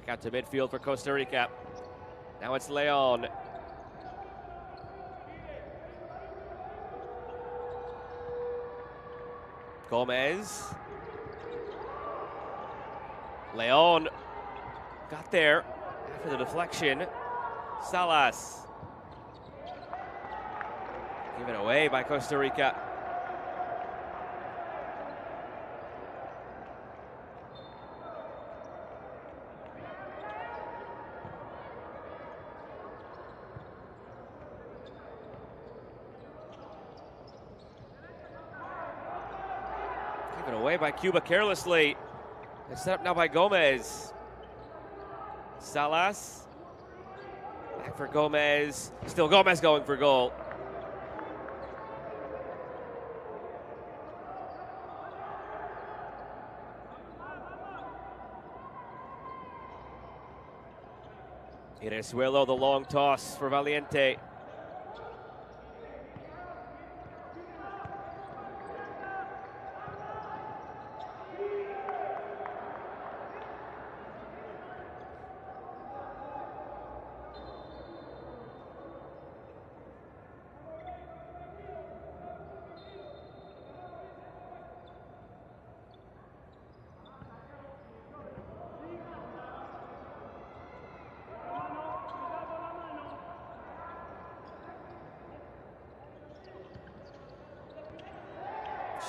Out to midfield for Costa Rica. Now it's Leon. Gomez. Leon got there after the deflection. Salas. Given away by Costa Rica. Given away by Cuba carelessly. It's set up now by Gomez. Salas. Back for Gomez. Still Gomez going for goal. Arguello, the long toss for Valiente.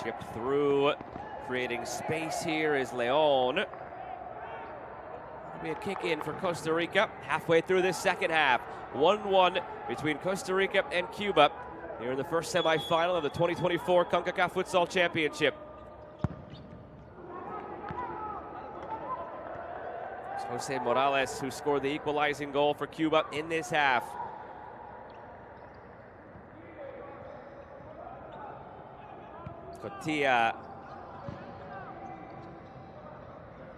Chipped through, creating space here is Leon. It'll be a kick in for Costa Rica halfway through this second half. 1-1 between Costa Rica and Cuba here in the first semifinal of the 2024 Concacaf Futsal Championship. It's Jose Morales who scored the equalizing goal for Cuba in this half. Cotilla.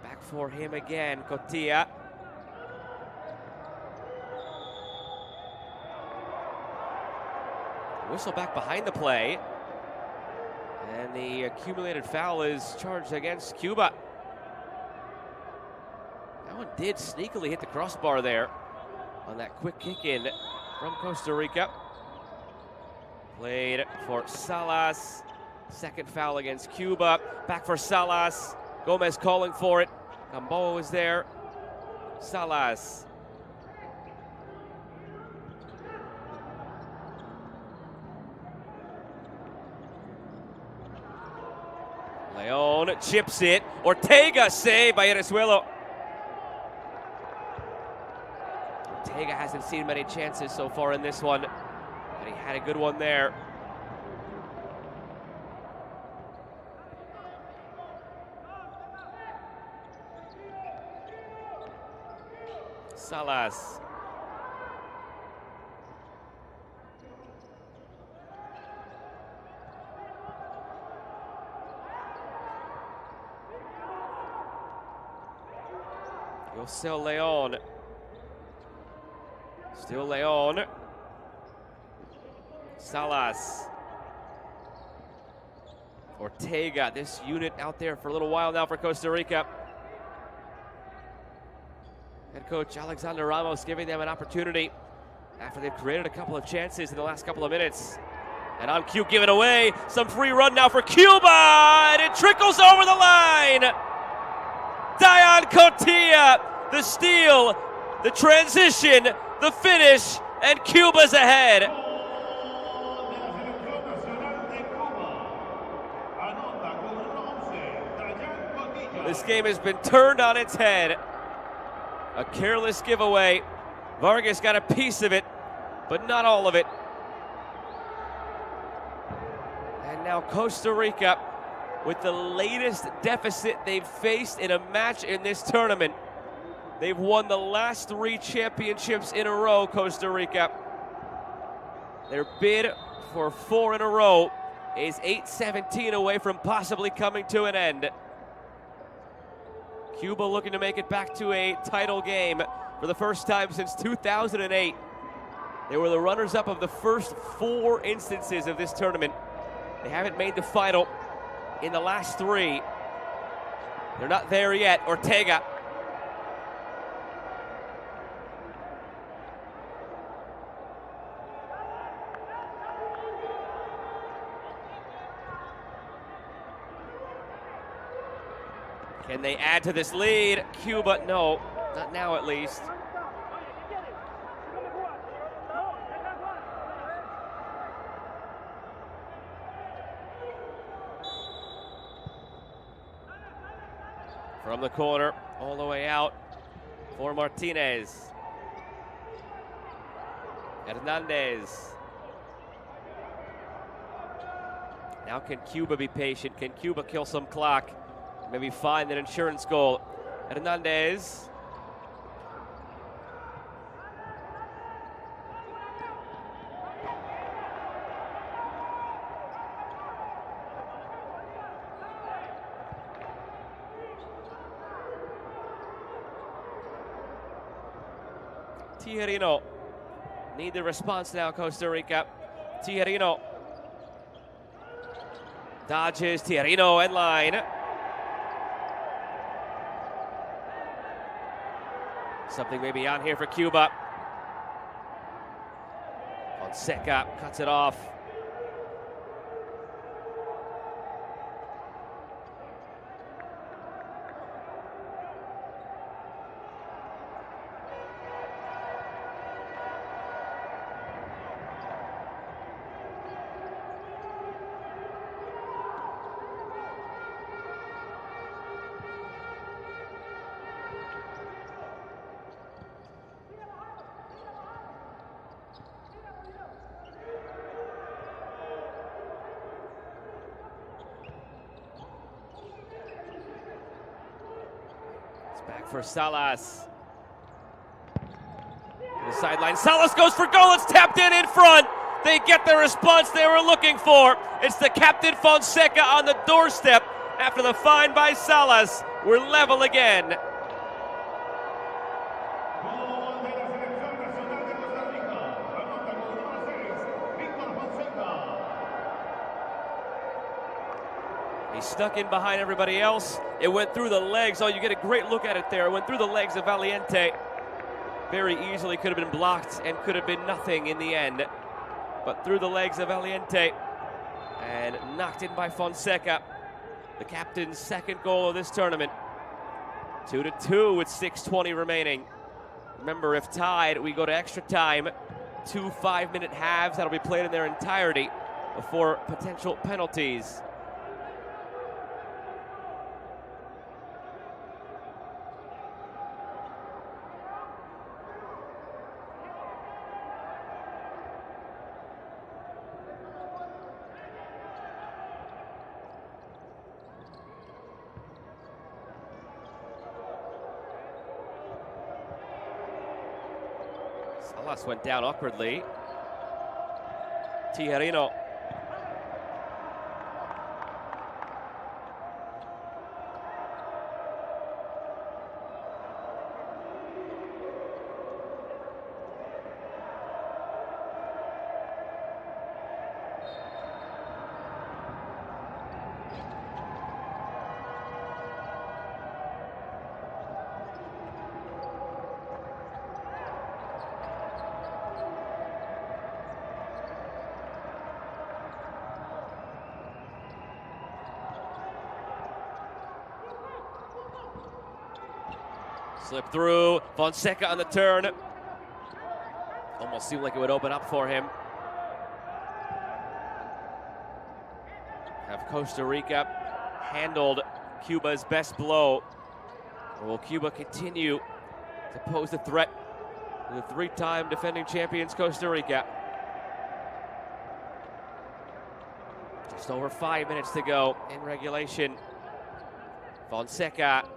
Back for him again, Cotilla. Whistle back behind the play. And the accumulated foul is charged against Cuba. That one did sneakily hit the crossbar there on that quick kick in from Costa Rica. Played for Salas. Second foul against Cuba. Back for Salas. Gomez calling for it. Gamboa was there. Salas. Leon chips it. Ortega saved by Arguello. Ortega hasn't seen many chances so far in this one, but he had a good one there. Salas. Jose Leon. Still Leon. Salas. Ortega, this unit out there for a little while now for Costa Rica. Head coach Alexander Ramos giving them an opportunity after they've created a couple of chances in the last couple of minutes. And on cue, given away. Some free run now for Cuba, and it trickles over the line. Dion Cotilla, the steal, the transition, the finish, and Cuba's ahead. This game has been turned on its head. A careless giveaway. Vargas got a piece of it, but not all of it. And now Costa Rica with the latest deficit they've faced in a match in this tournament. They've won the last 3 championships in a row, Costa Rica. Their bid for 4 in a row is 8-17 away from possibly coming to an end. Cuba looking to make it back to a title game for the first time since 2008. They were the runners-up of the first 4 instances of this tournament. They haven't made the final in the last 3. They're not there yet. Ortega. Can they add to this lead? Cuba, no, not now at least. From the corner, all the way out for Martinez. Hernandez. Now can Cuba be patient? Can Cuba kill some clock? Maybe find an insurance goal. Hernandez. Tijerino. Need the response now, Costa Rica. Tijerino. Dodges, Tijerino end line. Something maybe on here for Cuba. Fonseca cuts it off. Back for Salas. The sideline. Salas goes for goal. It's tapped in front. They get the response they were looking for. It's the captain Fonseca on the doorstep after the find by Salas. We're level again. He stuck in behind everybody else. It went through the legs. Oh, you get a great look at it there. It went through the legs of Valiente. Very easily could have been blocked and could have been nothing in the end. But through the legs of Valiente and knocked in by Fonseca. The captain's second goal of this tournament. 2-2 with 6:20 remaining. Remember, if tied, we go to extra time. 2 5-minute halves that'll be played in their entirety before potential penalties. Salas went down awkwardly. Tijerino. Slip through, Fonseca on the turn. Almost seemed like it would open up for him. Have Costa Rica handled Cuba's best blow? Or will Cuba continue to pose the threat to the 3-time defending champions Costa Rica? Just over 5 minutes to go in regulation. Fonseca.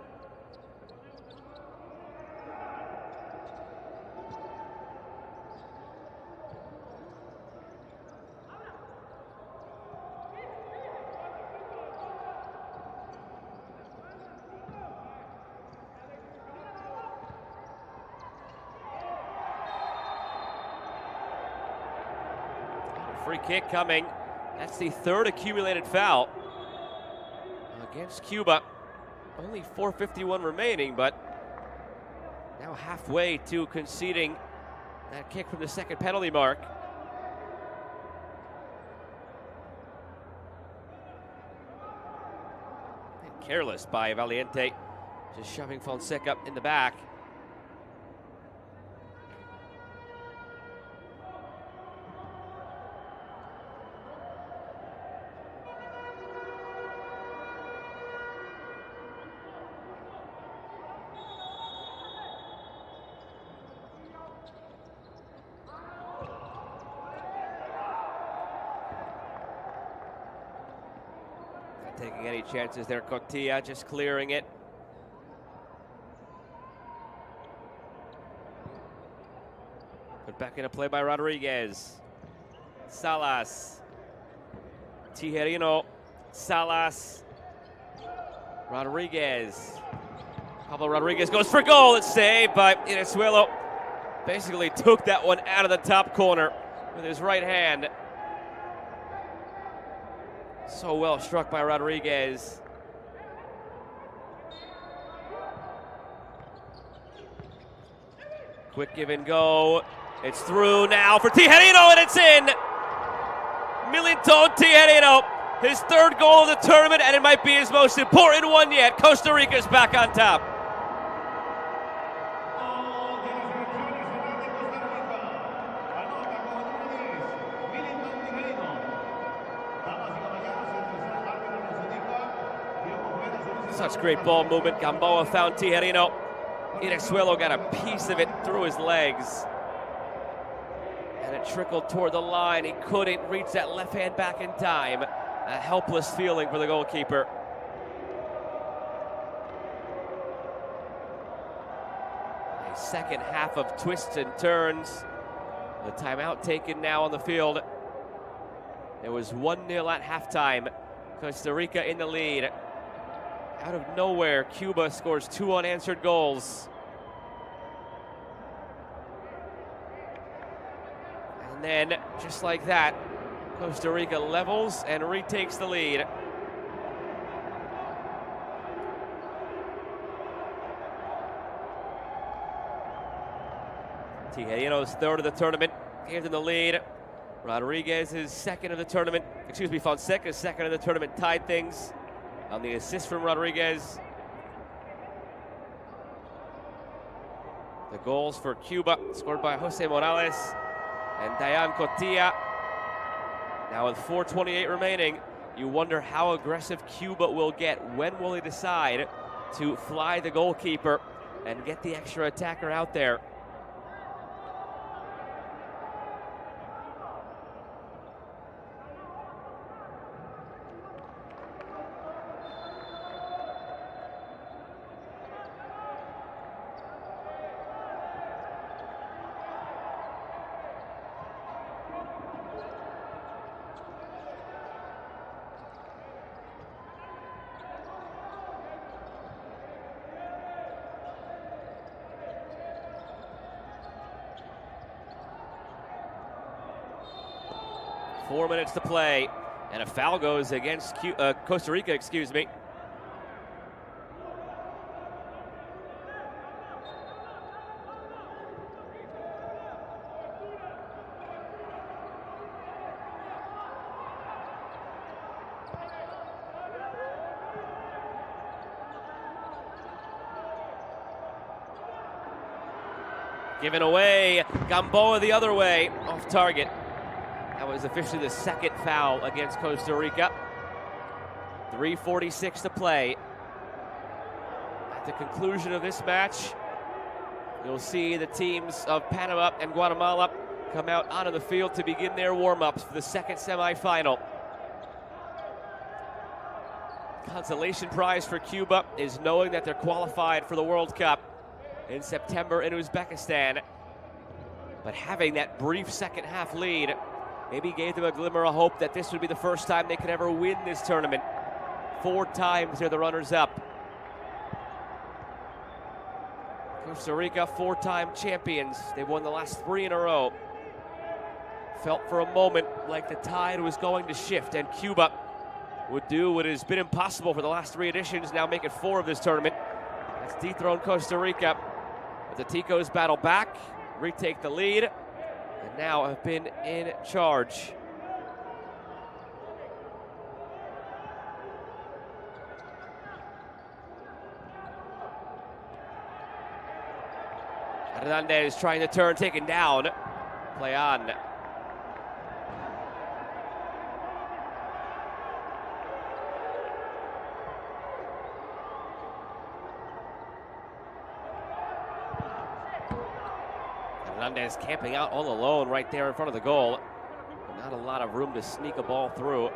Free kick coming. That's the 3rd accumulated foul against Cuba. Only 4:51 remaining, but now halfway to conceding that kick from the second penalty mark. And careless by Valiente, just shoving Fonseca in the back. Not taking any chances there. Cotilla just clearing it. Put back into play by Rodriguez. Salas. Tijerino. Salas. Rodriguez. Pablo Rodriguez goes for goal. It's saved by Inezuelo. Basically took that one out of the top corner with his right hand. So well struck by Rodriguez. Quick give and go. It's through now for Tijerino, and it's in. Milinton Tijerino, his third goal of the tournament, and it might be his most important one yet. Costa Rica's back on top. Such great ball movement. Gamboa found Tijerino. Inezuelo got a piece of it through his legs. And it trickled toward the line. He couldn't reach that left hand back in time. A helpless feeling for the goalkeeper. A second half of twists and turns. The timeout taken now on the field. It was 1-0 at halftime. Costa Rica in the lead. Out of nowhere, Cuba scores 2 unanswered goals. And then, just like that, Costa Rica levels and retakes the lead. Tijerino's third of the tournament, gave them the lead. Rodriguez's second of the tournament, Fonseca's second of the tournament tied things. On the assist from Rodriguez. The goals for Cuba, scored by Jose Morales and Dayan Cotilla. Now with 4:28 remaining, you wonder how aggressive Cuba will get. When will they decide to fly the goalkeeper and get the extra attacker out there? Four minutes to play, and a foul goes against Costa Rica, excuse me. Given away, Gamboa the other way, off target. That was officially the second foul against Costa Rica. 3:46 to play. At the conclusion of this match, you'll see the teams of Panama and Guatemala come out onto the field to begin their warm-ups for the second semifinal. Consolation prize for Cuba is knowing that they're qualified for the World Cup in September in Uzbekistan. But having that brief second half lead maybe gave them a glimmer of hope that this would be the first time they could ever win this tournament. 4 times they're the runners-up. Costa Rica, 4-time champions. They've won the last 3 in a row. Felt for a moment like the tide was going to shift, and Cuba would do what has been impossible for the last 3 editions, now make it 4 of this tournament. Let's dethrone Costa Rica. But the Ticos battle back, retake the lead, and now have been in charge. Hernandez trying to turn, taken down. Play on. Hernandez camping out all alone right there in front of the goal. Not a lot of room to sneak a ball through.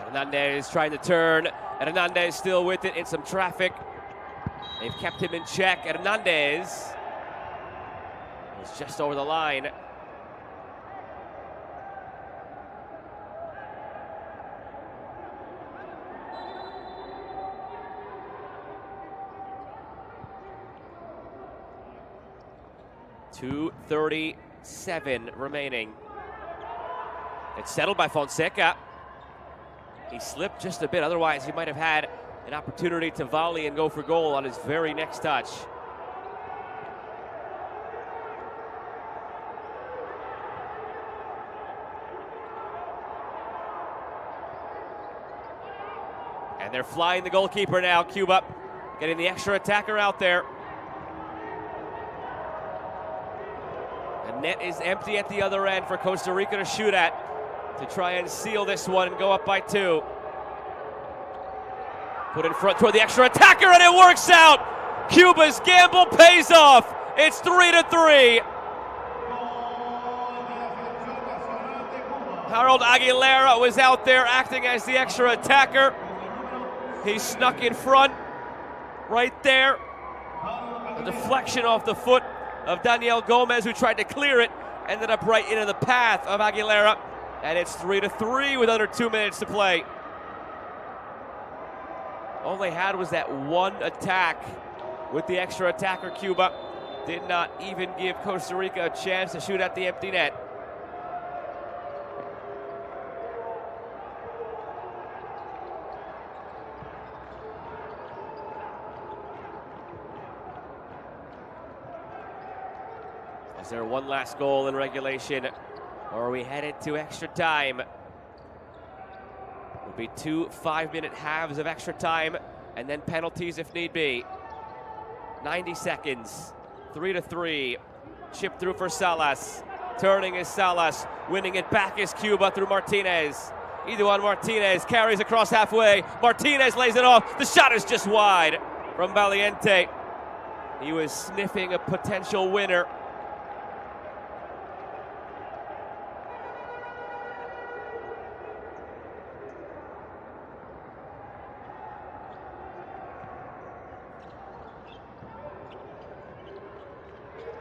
Hernandez trying to turn, and Hernandez still with it in some traffic. They've kept him in check, and Hernandez was just over the line. .237 remaining. It's settled by Fonseca. He slipped just a bit, otherwise he might have had an opportunity to volley and go for goal on his very next touch. And they're flying the goalkeeper now, Cuba, getting the extra attacker out there. The net is empty at the other end for Costa Rica to shoot at to try and seal this one and go up by 2. Put in front toward the extra attacker, and it works out. Cuba's gamble pays off. It's 3-3. Harold Aguilera was out there acting as the extra attacker. He snuck in front right there. A deflection off the foot of Daniel Gomez, who tried to clear it, ended up right into the path of Aguilera, and it's 3-3 with under 2 minutes to play. All they had was that one attack with the extra attacker. Cuba did not even give Costa Rica a chance to shoot at the empty net. Is there one last goal in regulation, or are we headed to extra time? Will be 2 5-minute halves of extra time, and then penalties if need be. 90 seconds, 3-3. Chip through for Salas. Turning is Salas. Winning it back is Cuba through Martinez. Eduardo Martinez carries across halfway. Martinez lays it off. The shot is just wide from Valiente. He was sniffing a potential winner.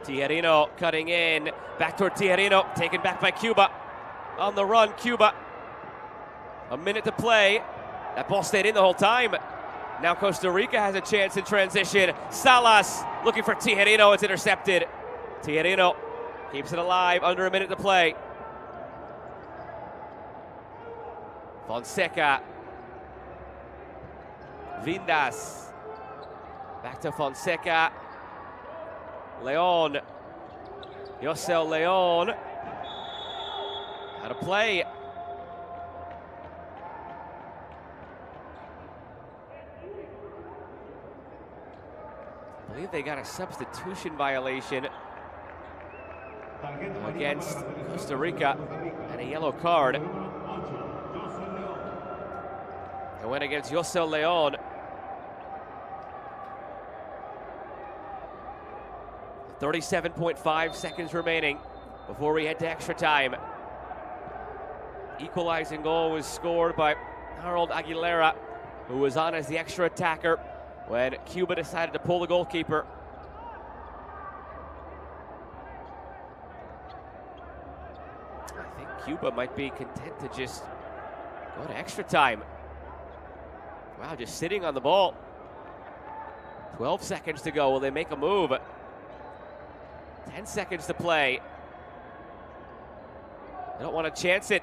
Tijerino cutting in, back toward Tijerino, taken back by Cuba. On the run, Cuba. A minute to play. That ball stayed in the whole time. Now Costa Rica has a chance in transition. Salas looking for Tijerino, it's intercepted. Tijerino keeps it alive, under a minute to play. Fonseca. Vindas. Back to Fonseca. Leon, Yosel Leon, how to play. I believe they got a substitution violation against Costa Rica and a yellow card. It went against Yosel Leon. 37.5 seconds remaining before we head to extra time. Equalizing goal was scored by Harold Aguilera, who was on as the extra attacker when Cuba decided to pull the goalkeeper. I think Cuba might be content to just go to extra time. Wow, just sitting on the ball. 12 seconds to go. Will they make a move? 10 seconds to play. They don't want to chance it.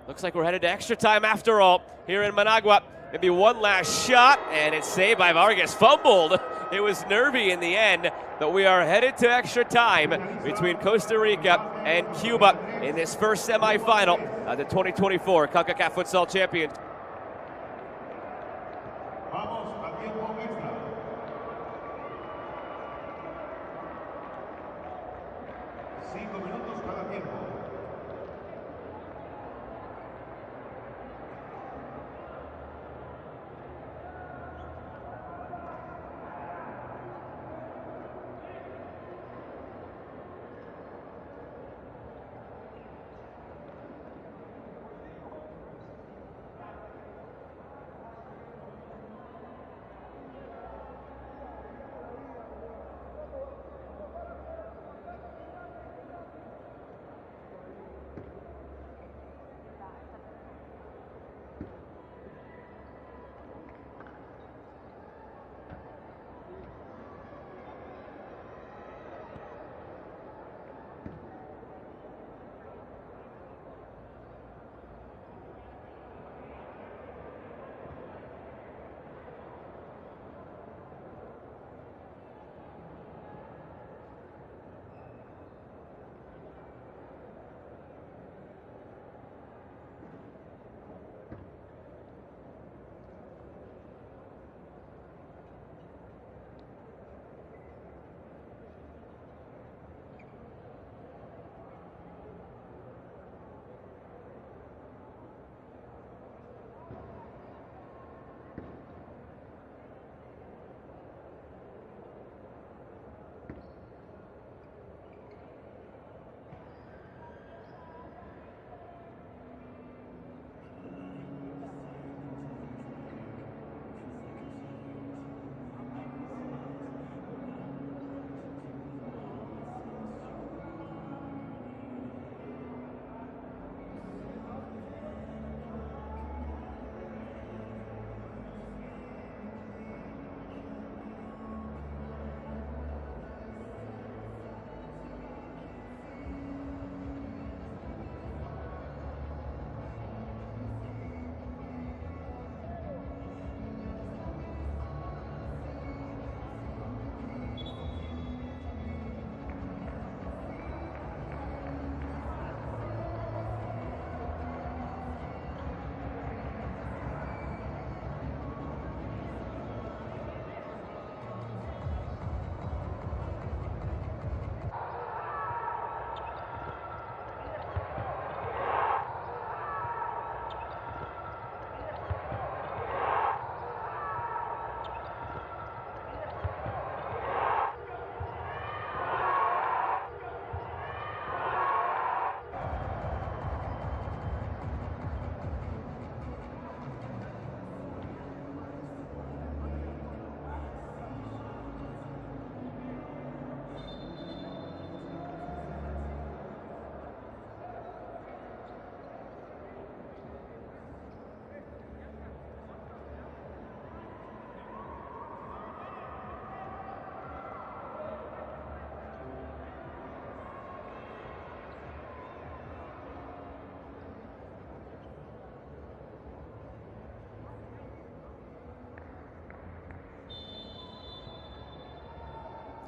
Looks like we're headed to extra time after all here in Managua. Maybe one last shot, and it's saved by Vargas. Fumbled. It was nervy in the end, but we are headed to extra time between Costa Rica and Cuba in this first semifinal of the 2024 Concacaf Futsal Champions.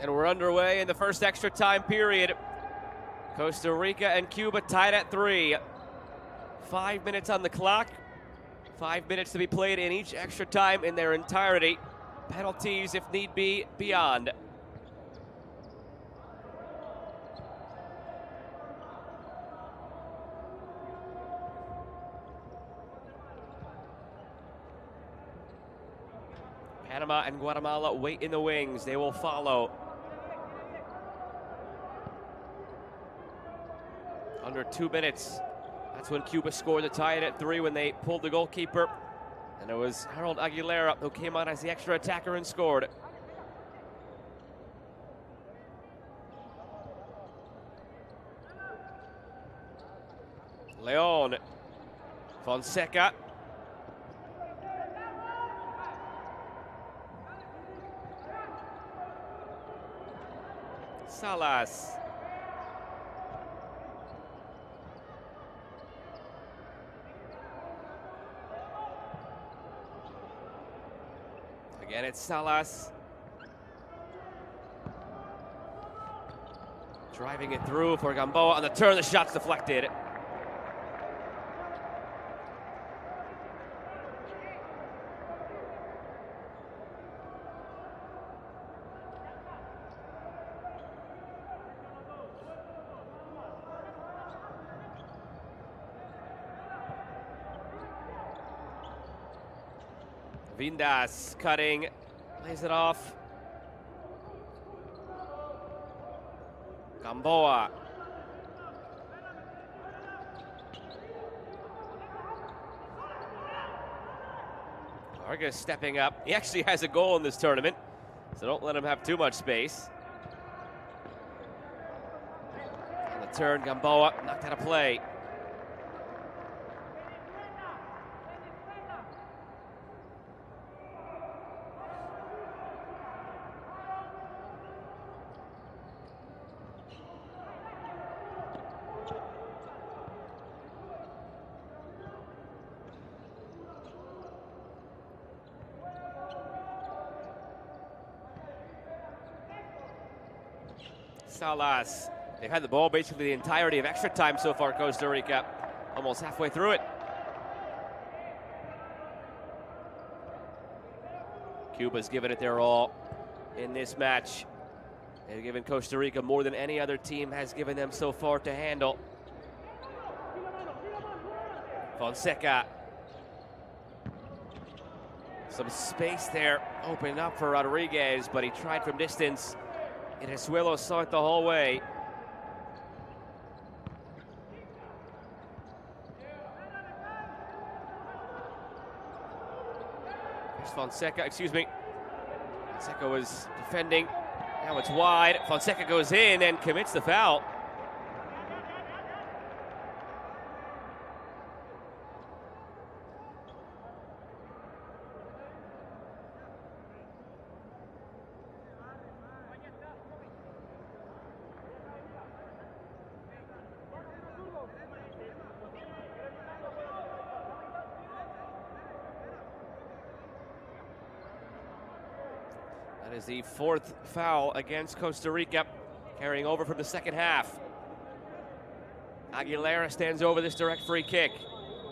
And we're underway in the first extra time period. Costa Rica and Cuba tied at 3. 5 minutes on the clock. 5 minutes to be played in each extra time in their entirety. Penalties, if need be, beyond. Panama and Guatemala wait in the wings. They will follow. Under 2 minutes. That's when Cuba scored to tie it at 3 when they pulled the goalkeeper. And it was Harold Aguilera who came on as the extra attacker and scored. Leon. Fonseca. Salas. Again, it's Salas. Driving it through for Gamboa on the turn. The shot's deflected. Vindas cutting, lays it off. Gamboa. Vargas stepping up. He actually has a goal in this tournament, so don't let him have too much space. On the turn, Gamboa knocked out of play. Salas. They've had the ball basically the entirety of extra time so far, Costa Rica. Almost halfway through it. Cuba's given it their all in this match. They've given Costa Rica more than any other team has given them so far to handle. Fonseca. Some space there opening up for Rodriguez, but he tried from distance. And Arguello saw it the whole way. There's Fonseca, excuse me. Fonseca was defending. Now it's wide. Fonseca goes in and commits the foul. That is the 4th foul against Costa Rica, carrying over from the second half. Aguilera stands over this direct free kick.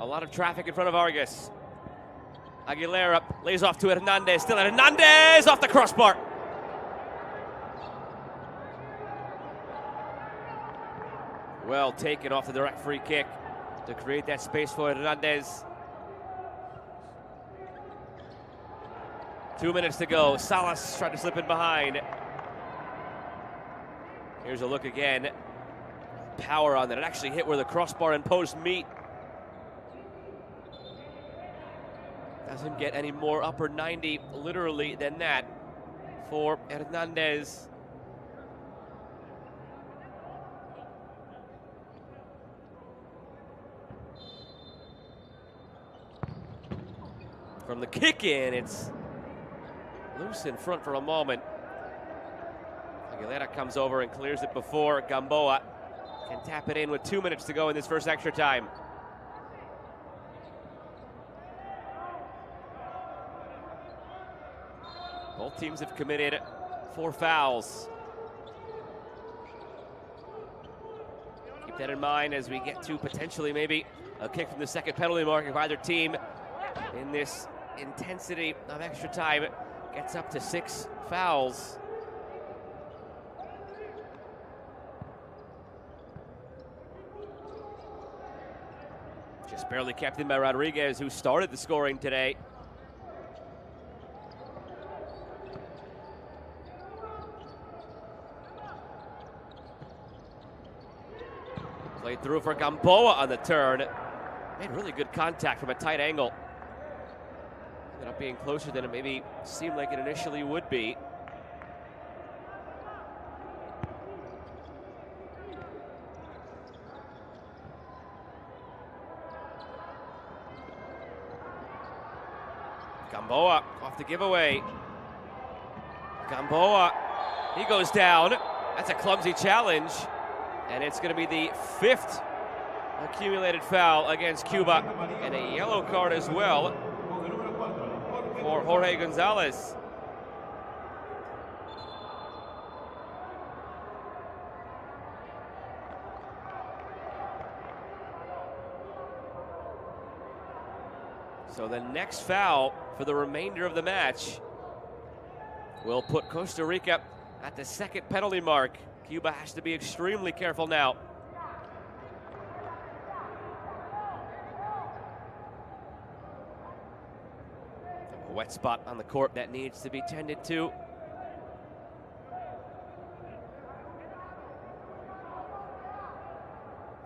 A lot of traffic in front of Vargas. Aguilera lays off to Hernandez. Still at Hernandez off the crossbar. Well taken off the direct free kick to create that space for Hernandez. 2 minutes to go. Salas tried to slip in behind. Here's a look again. Power on that. It actually hit where the crossbar and post meet. Doesn't get any more upper 90 literally than that for Hernandez. From the kick in, it's loose in front for a moment. Aguilera comes over and clears it before Gamboa can tap it in with 2 minutes to go in this first extra time. Both teams have committed 4 fouls. Keep that in mind as we get to potentially maybe a kick from the second penalty mark if either team in this intensity of extra time gets up to 6 fouls. Just barely kept in by Rodriguez, who started the scoring today. Played through for Gamboa on the turn. Made really good contact from a tight angle. Ended up being closer than it maybe seemed like it initially would be. Gamboa off the giveaway. Gamboa, he goes down. That's a clumsy challenge. And it's going to be the 5th accumulated foul against Cuba, and a yellow card as well for Jorge Gonzalez. So the next foul for the remainder of the match will put Costa Rica at the 2nd penalty mark. Cuba has to be extremely careful now. A wet spot on the court that needs to be tended to.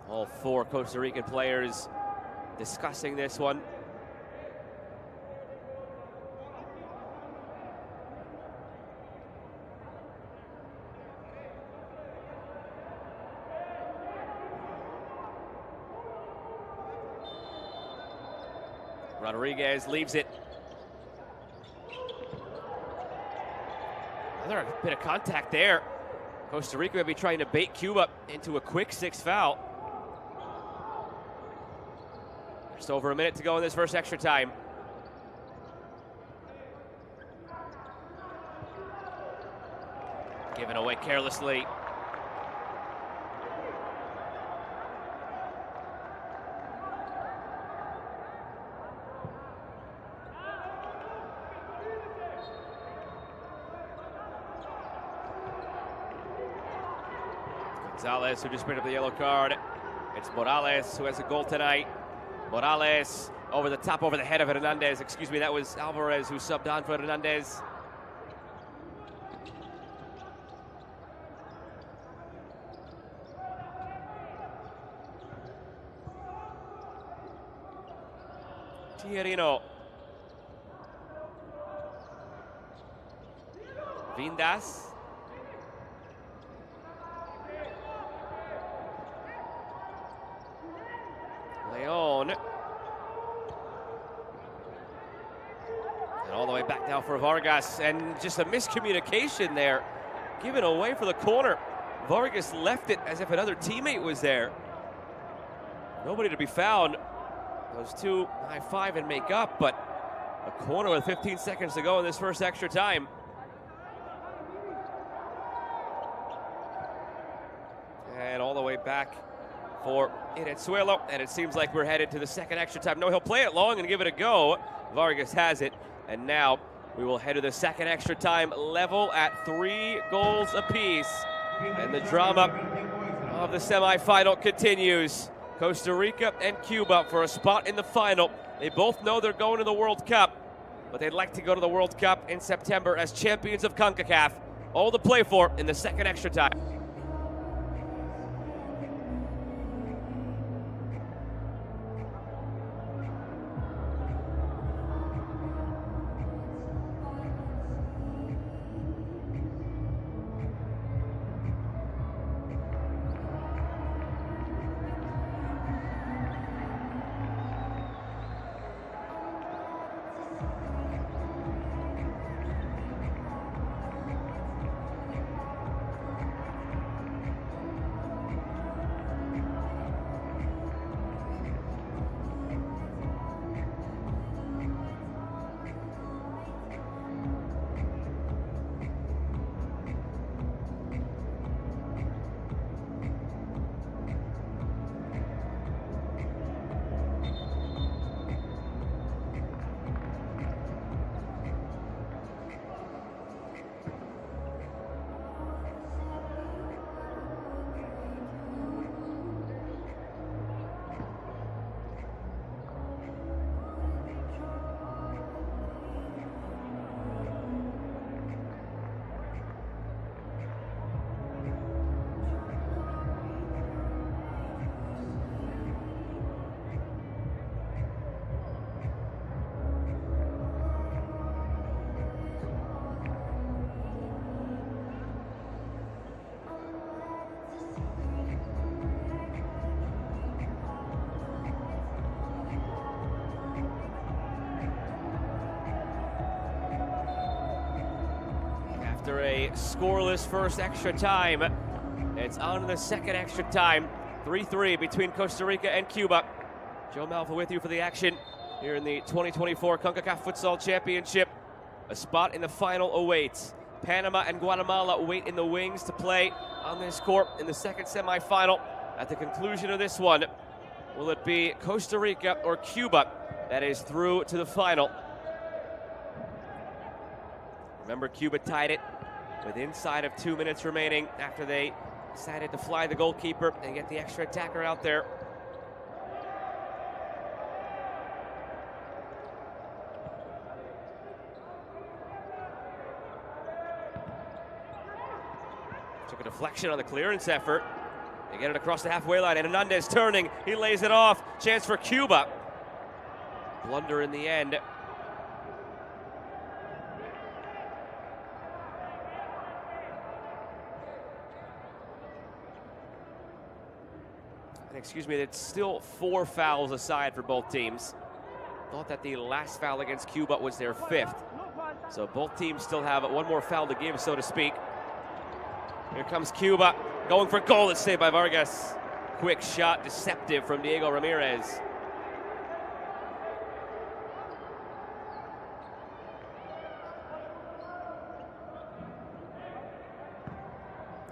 All 4 Costa Rican players discussing this one. Rodriguez leaves it. Another bit of contact there. Costa Rica may be trying to bait Cuba into a quick 6th foul. Just over a minute to go in this first extra time. Given away carelessly. Gonzalez, who just picked up the yellow card. It's Morales, who has a goal tonight. Morales over the top, over the head of Hernandez. Excuse me, that was Alvarez who subbed on for Hernandez. Tierino. Vindas. Leon. And all the way back now for Vargas, and just a miscommunication there, given away for the corner. Vargas left it as if another teammate was there. Nobody to be found. Those two high five and make up, but a corner with 15 seconds to go in this first extra time. And all the way back for Inezuelo, and it seems like we're headed to the second extra time. No, he'll play it long and give it a go. Vargas has it, and now we will head to the second extra time, level at 3 goals apiece. And the drama of the semifinal continues. Costa Rica and Cuba for a spot in the final. They both know they're going to the World Cup, but they'd like to go to the World Cup in September as champions of CONCACAF. All to play for in the second extra time. scoreless first extra time. It's on to the second extra time. 3-3 between Costa Rica and Cuba. Joe Malfa with you for the action here in the 2024 Concacaf Futsal Championship. A spot in the final awaits. Panama and Guatemala wait in the wings to play on this court in the second semifinal. At the conclusion of this one, will it be Costa Rica or Cuba that is through to the final? Remember, Cuba tied it with inside of 2 minutes remaining after they decided to fly the goalkeeper and get the extra attacker out there. Took a deflection on the clearance effort. They get it across the halfway line, and Hernandez turning. He lays it off. Chance for Cuba. Blunder in the end. And excuse me, it's still 4 fouls aside for both teams. Thought that the last foul against Cuba was their 5th. So both teams still have one more foul to give, so to speak. Here comes Cuba, going for goal. It's saved by Vargas. Quick shot, deceptive from Diego Ramirez.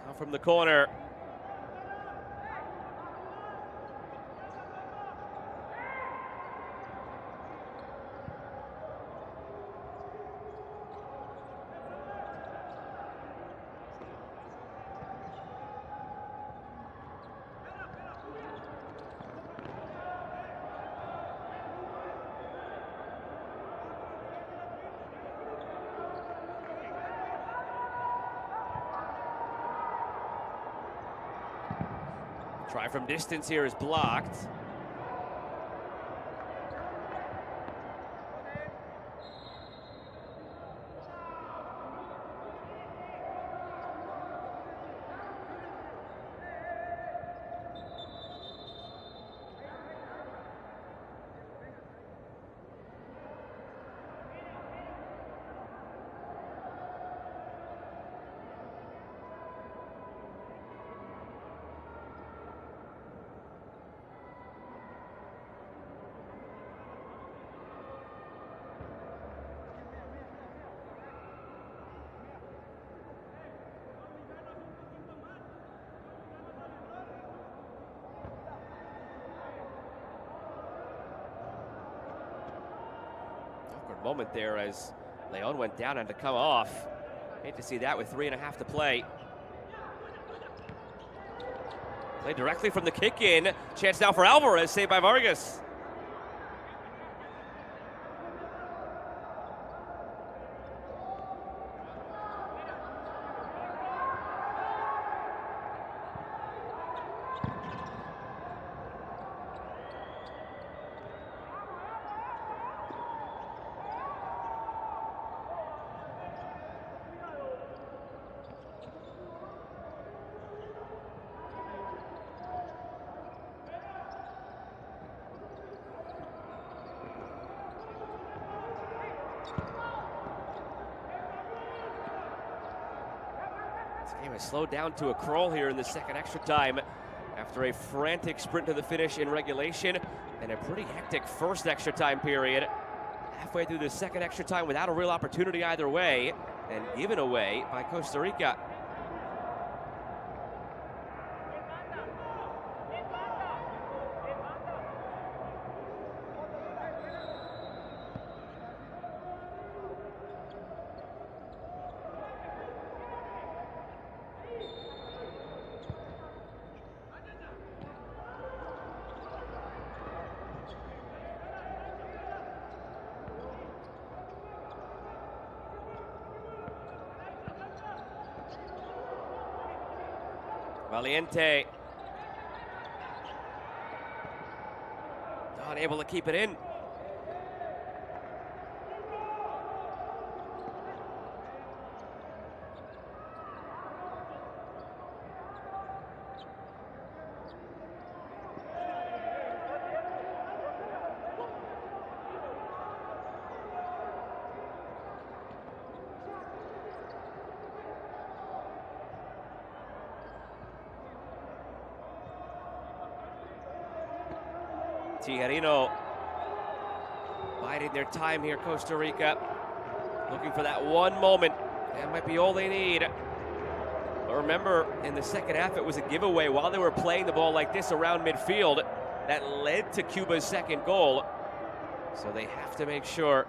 Now from the corner. Try from distance here is blocked. Moment there as Leon went down and to come off. Hate to see that with 3.5 to play. Play directly from the kick in. Chance now for Alvarez, saved by Vargas. Game has slowed down to a crawl here in the second extra time after a frantic sprint to the finish in regulation and a pretty hectic first extra time period. Halfway through the second extra time without a real opportunity either way, and given away by Costa Rica. Valiente. Not able to keep it in. Tijerino biding their time here, Costa Rica. Looking for that one moment. That might be all they need. But remember, in the second half, it was a giveaway while they were playing the ball like this around midfield. That led to Cuba's second goal. So they have to make sure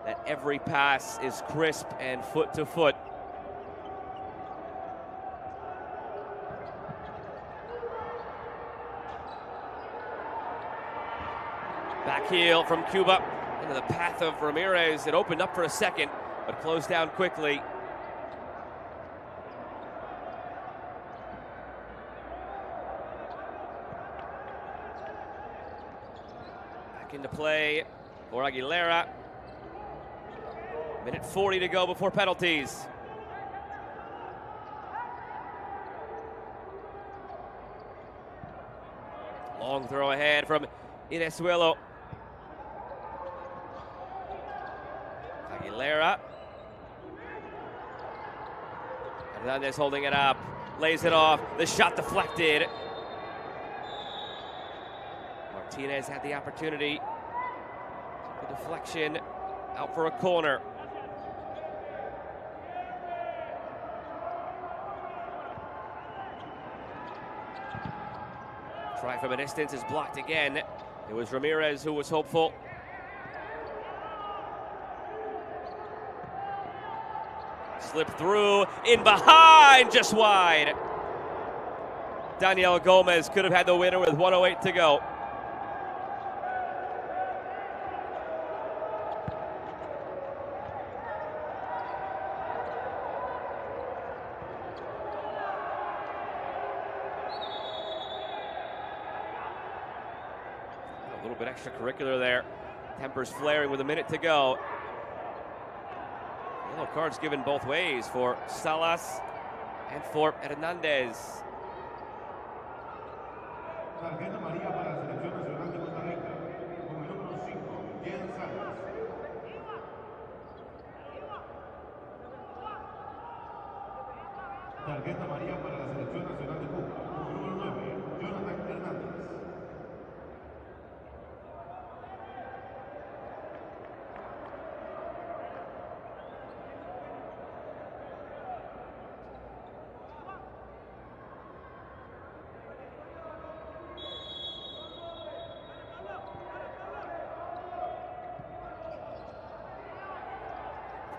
that every pass is crisp and foot to foot. Back heel from Cuba into the path of Ramirez. It opened up for a second, but closed down quickly. Back into play for Aguilera. Minute 40 to go before penalties. Long throw ahead from Inesuelo. Aguilera. Hernandez holding it up, lays it off, the shot deflected. Martinez had the opportunity. The deflection out for a corner. Try from a distance is blocked again. It was Ramirez who was hopeful. Slipped through, in behind, just wide. Daniel Gomez could have had the winner with 1:08 to go. A little bit extracurricular there. Tempers flaring with a minute to go. Yellow cards given both ways for Salas and for Hernandez. Tarjeta amarilla para la selección nacional de Costa Rica, con el número 5, Salas. Tarjeta amarilla para la selección nacional de Cuba, con el número 9, Hernández.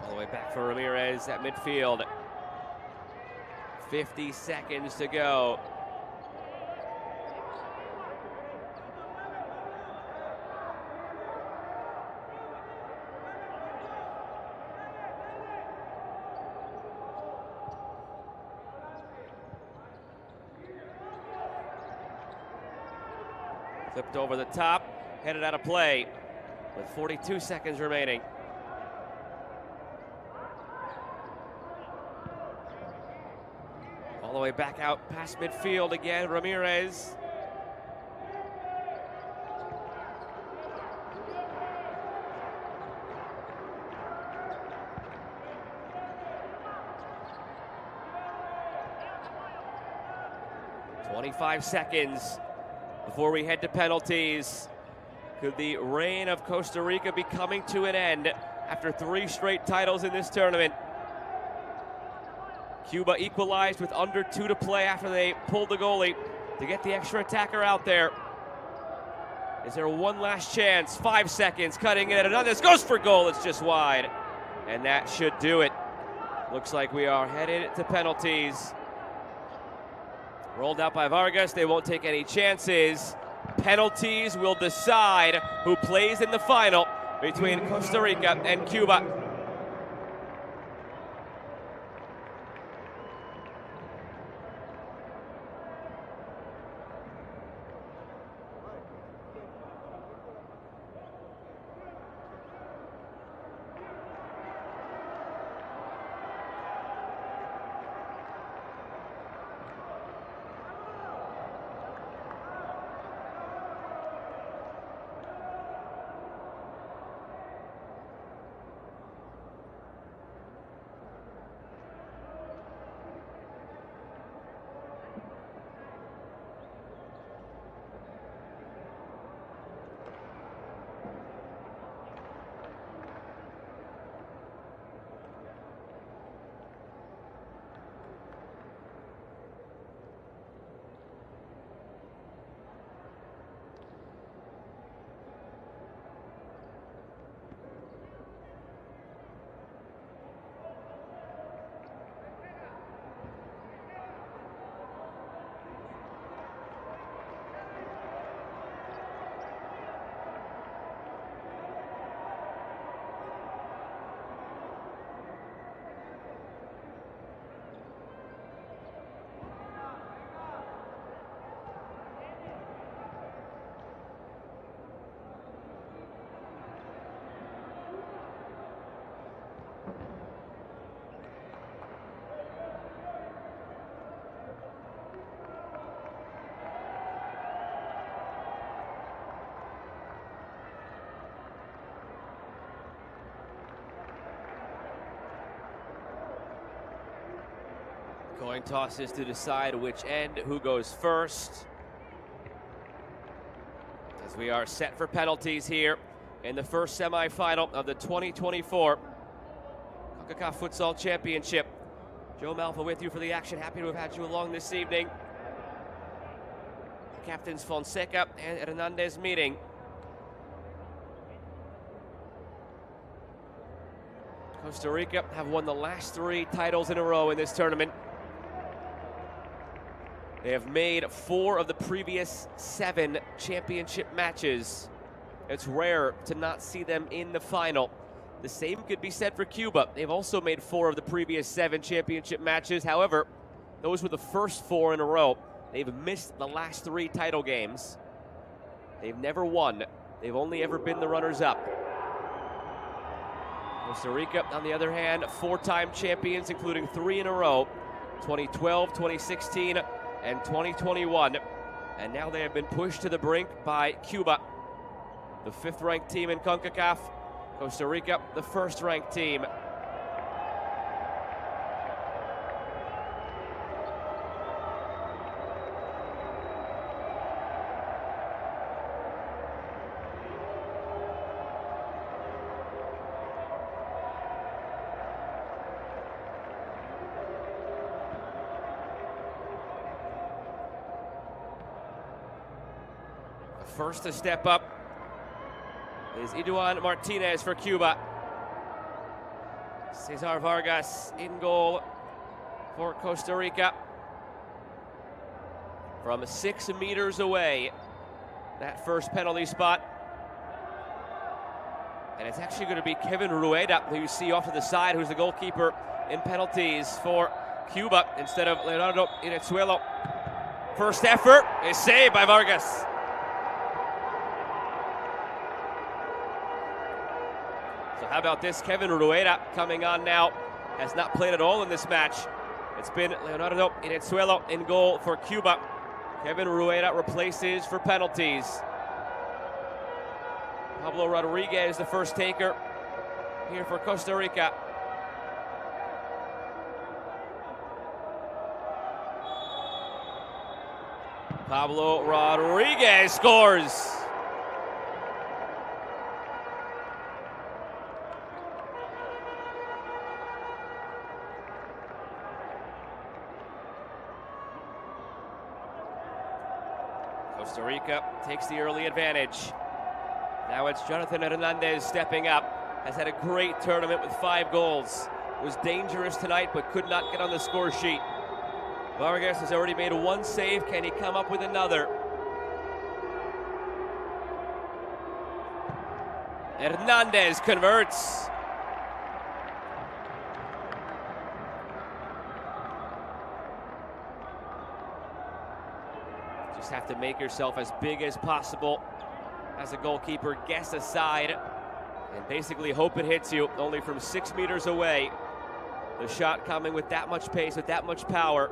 All the way back for Ramirez at midfield. 50 seconds to go. Flipped over the top, headed out of play with 42 seconds remaining. All the way back out past midfield again, Ramirez. "25 seconds before we head to penalties. Could the reign of Costa Rica be coming to an end after 3 straight titles in this tournament? Cuba equalized with under 2 to play after they pulled the goalie to get the extra attacker out there. Is there one last chance? 5 seconds, cutting it. Hernandez goes for goal. It's just wide. And that should do it. Looks like we are headed to penalties. Rolled out by Vargas. They won't take any chances. Penalties will decide who plays in the final between Costa Rica and Cuba. Coin tosses to decide which end, who goes first. As we are set for penalties here in the first semifinal of the 2024 Concacaf Futsal Championship. Joe Malfa with you for the action. Happy to have had you along this evening. The captains Fonseca and Hernandez meeting. Costa Rica have won the last 3 titles in a row in this tournament. They have made 4 of the previous 7 championship matches. It's rare to not see them in the final. The same could be said for Cuba. They've also made 4 of the previous 7 championship matches. However, those were the first 4 in a row. They've missed the last 3 title games. They've never won. They've only ever been the runners-up. Costa Rica, on the other hand, 4-time champions, including 3 in a row, 2012, 2016, and 2021. And now they have been pushed to the brink by Cuba, the 5th-ranked team in CONCACAF. Costa Rica, the 1st-ranked team. First to step up is Eduardo Martinez for Cuba. Cesar Vargas in goal for Costa Rica. From 6 meters away, that first penalty spot. And it's actually going to be Kevin Rueda, who you see off to the side, who's the goalkeeper in penalties for Cuba, instead of Leonardo Inezuelo. First effort is saved by Vargas. So how about this? Kevin Rueda coming on now. Has not played at all in this match. It's been Leonardo Inezuelo in goal for Cuba. Kevin Rueda replaces for penalties. Pablo Rodriguez, the first taker here for Costa Rica. Pablo Rodriguez scores. Costa Rica takes the early advantage. Now it's Jonathan Hernandez stepping up. Has had a great tournament with 5 goals. Was dangerous tonight, but could not get on the score sheet. Vargas has already made 1 save. Can he come up with another? Hernandez converts. Just have to make yourself as big as possible as a goalkeeper, guess aside, and basically hope it hits you. Only from 6 meters away. The shot coming with that much pace, with that much power.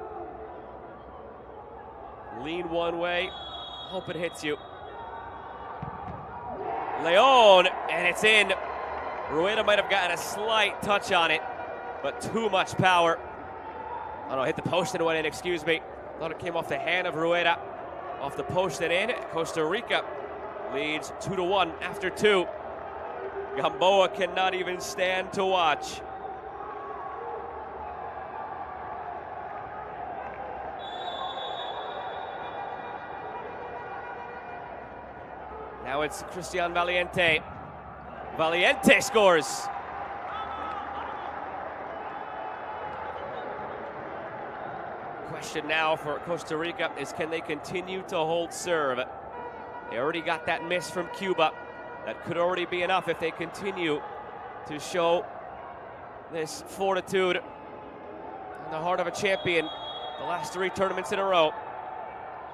Lean one way, hope it hits you. Leon, and it's in. Rueda might have gotten a slight touch on it, but too much power. Oh no, hit the post and went in, excuse me. Thought it came off the hand of Rueda. Off the post and in. Costa Rica leads 2-1 after 2. Gamboa cannot even stand to watch. Now it's Christian Valiente. Valiente scores. Question now for Costa Rica is, can they continue to hold serve? They already got that miss from Cuba. That could already be enough if they continue to show this fortitude in the heart of a champion. The last 3 tournaments in a row.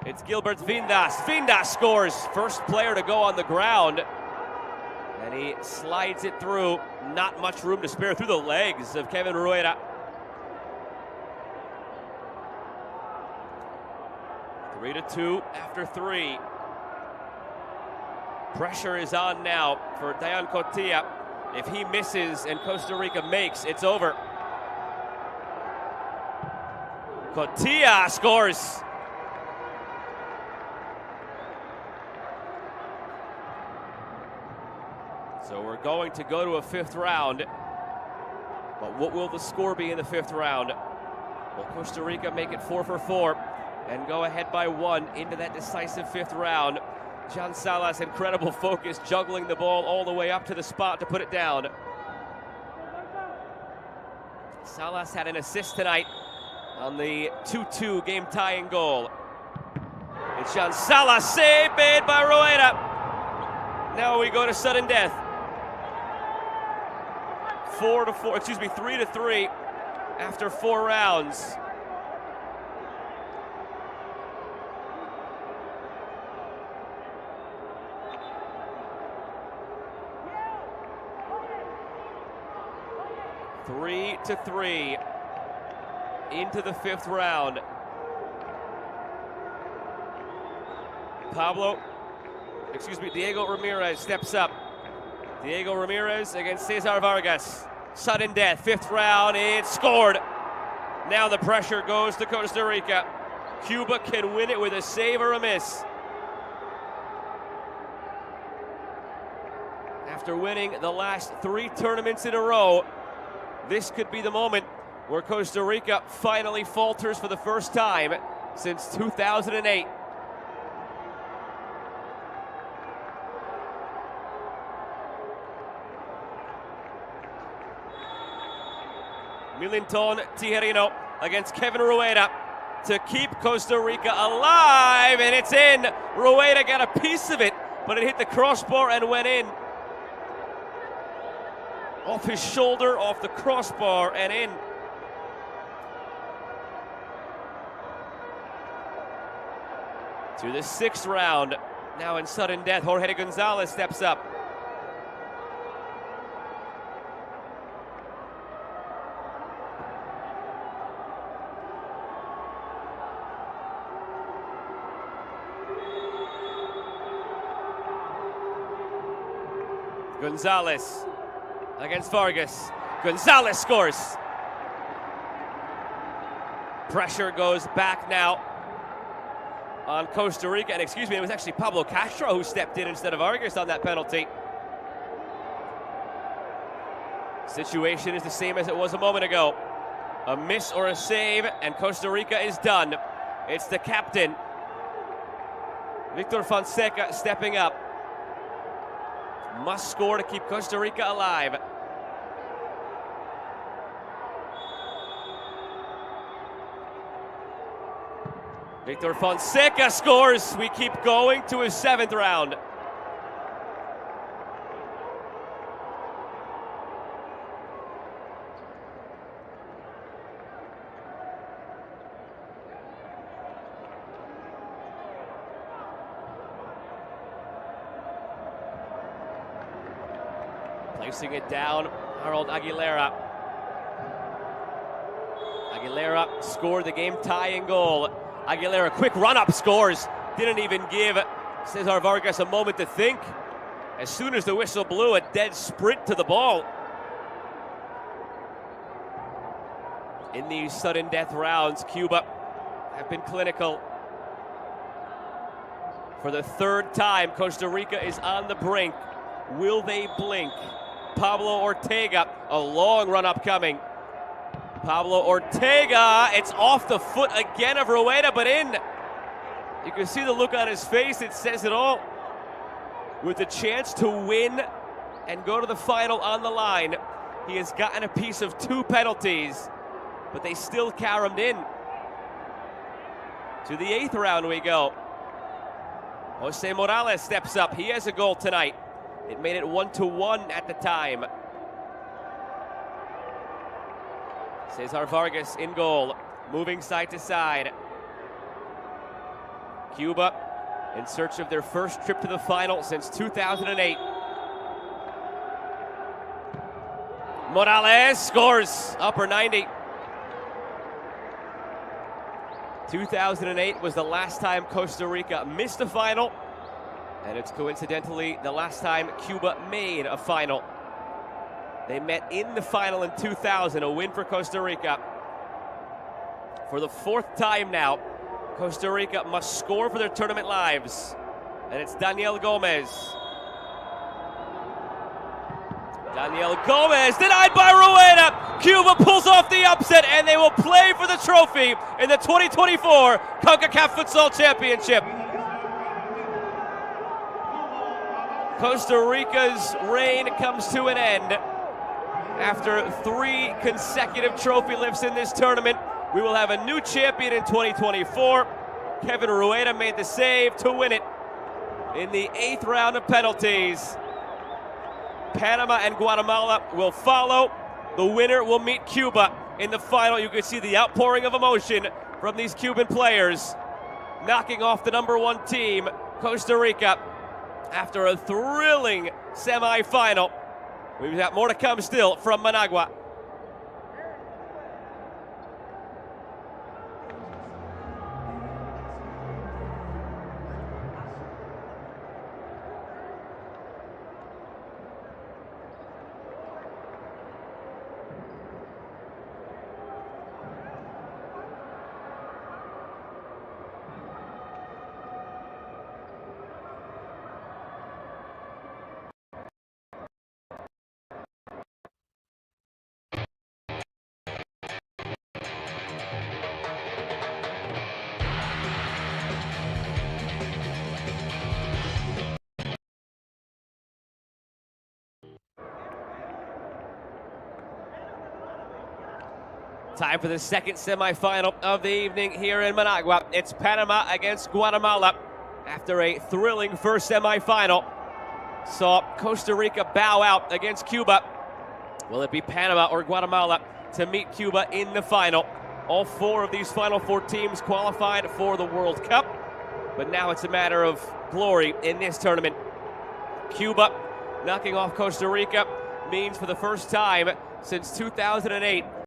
It's Gilbert Vindas. Vindas scores. First player to go on the ground. And he slides it through. Not much room to spare through the legs of Kevin Rueda. 3-2 after 3. Pressure is on now for Dayan Cotilla. If he misses and Costa Rica makes, it's over. Cotilla scores. So we're going to go to a fifth round. But what will the score be in the fifth round? Will Costa Rica make it 4 for 4 and go ahead by 1 into that decisive fifth round? John Salas, incredible focus, juggling the ball all the way up to the spot to put it down. Salas had an assist tonight on the 2-2 game-tying goal. It's John Salas, save made by Rueda. Now we go to sudden death. 3-3 after 4 rounds. Three into the fifth round. Diego Ramirez steps up. Diego Ramirez against Cesar Vargas. Sudden death, fifth round, it's scored. Now the pressure goes to Costa Rica. Cuba can win it with a save or a miss. After winning the last 3 tournaments in a row, this could be the moment where Costa Rica finally falters for the first time since 2008. Milinton Tijerino against Kevin Rueda to keep Costa Rica alive, and it's in. Rueda got a piece of it, but it hit the crossbar and went in. Off his shoulder, off the crossbar, and in. To the sixth round. Now in sudden death, Jorge Gonzalez steps up. Gonzalez against Vargas. Gonzalez scores. Pressure goes back now on Costa Rica. And it was actually Pablo Castro who stepped in instead of Vargas on that penalty. Situation is the same as it was a moment ago. A miss or a save, and Costa Rica is done. It's the captain, Victor Fonseca, stepping up. Must score to keep Costa Rica alive. Victor Fonseca scores. We keep going to his 7th round. Placing it down, Harold Aguilera. Aguilera scored the game-tying goal. Aguilera, quick run-up, scores. Didn't even give Cesar Vargas a moment to think. As soon as the whistle blew, a dead sprint to the ball. In these sudden death rounds, Cuba have been clinical. For the 3rd time, Costa Rica is on the brink. Will they blink? Pablo Ortega, a long run-up coming. Pablo Ortega, it's off the foot again of Rueda, but in. You can see the look on his face, it says it all. With the chance to win and go to the final on the line, he has gotten a piece of 2 penalties, but they still caromed in. To the 8th round we go. Jose Morales steps up, he has a goal tonight. It made it 1-1 at the time. Cesar Vargas in goal, moving side to side. Cuba in search of their first trip to the final since 2008. Morales scores, upper 90. 2008 was the last time Costa Rica missed a final, and it's coincidentally the last time Cuba made a final. They met in the final in 2000, a win for Costa Rica. For the fourth time now, Costa Rica must score for their tournament lives. And it's Daniel Gomez. Daniel Gomez denied by Rueda. Cuba pulls off the upset and they will play for the trophy in the 2024 Concacaf Futsal Championship. Costa Rica's reign comes to an end. After 3 consecutive trophy lifts in this tournament, we will have a new champion in 2024. Kevin Rueda made the save to win it in the 8th round of penalties. Panama and Guatemala will follow. The winner will meet Cuba in the final. You can see the outpouring of emotion from these Cuban players, knocking off the #1 team, Costa Rica, after a thrilling semifinal. We've got more to come still from Managua. Time for the second semifinal of the evening here in Managua. It's Panama against Guatemala. After a thrilling first semifinal, saw Costa Rica bow out against Cuba. Will it be Panama or Guatemala to meet Cuba in the final? All 4 of these Final 4 teams qualified for the World Cup, but now it's a matter of glory in this tournament. Cuba knocking off Costa Rica means for the first time since 2008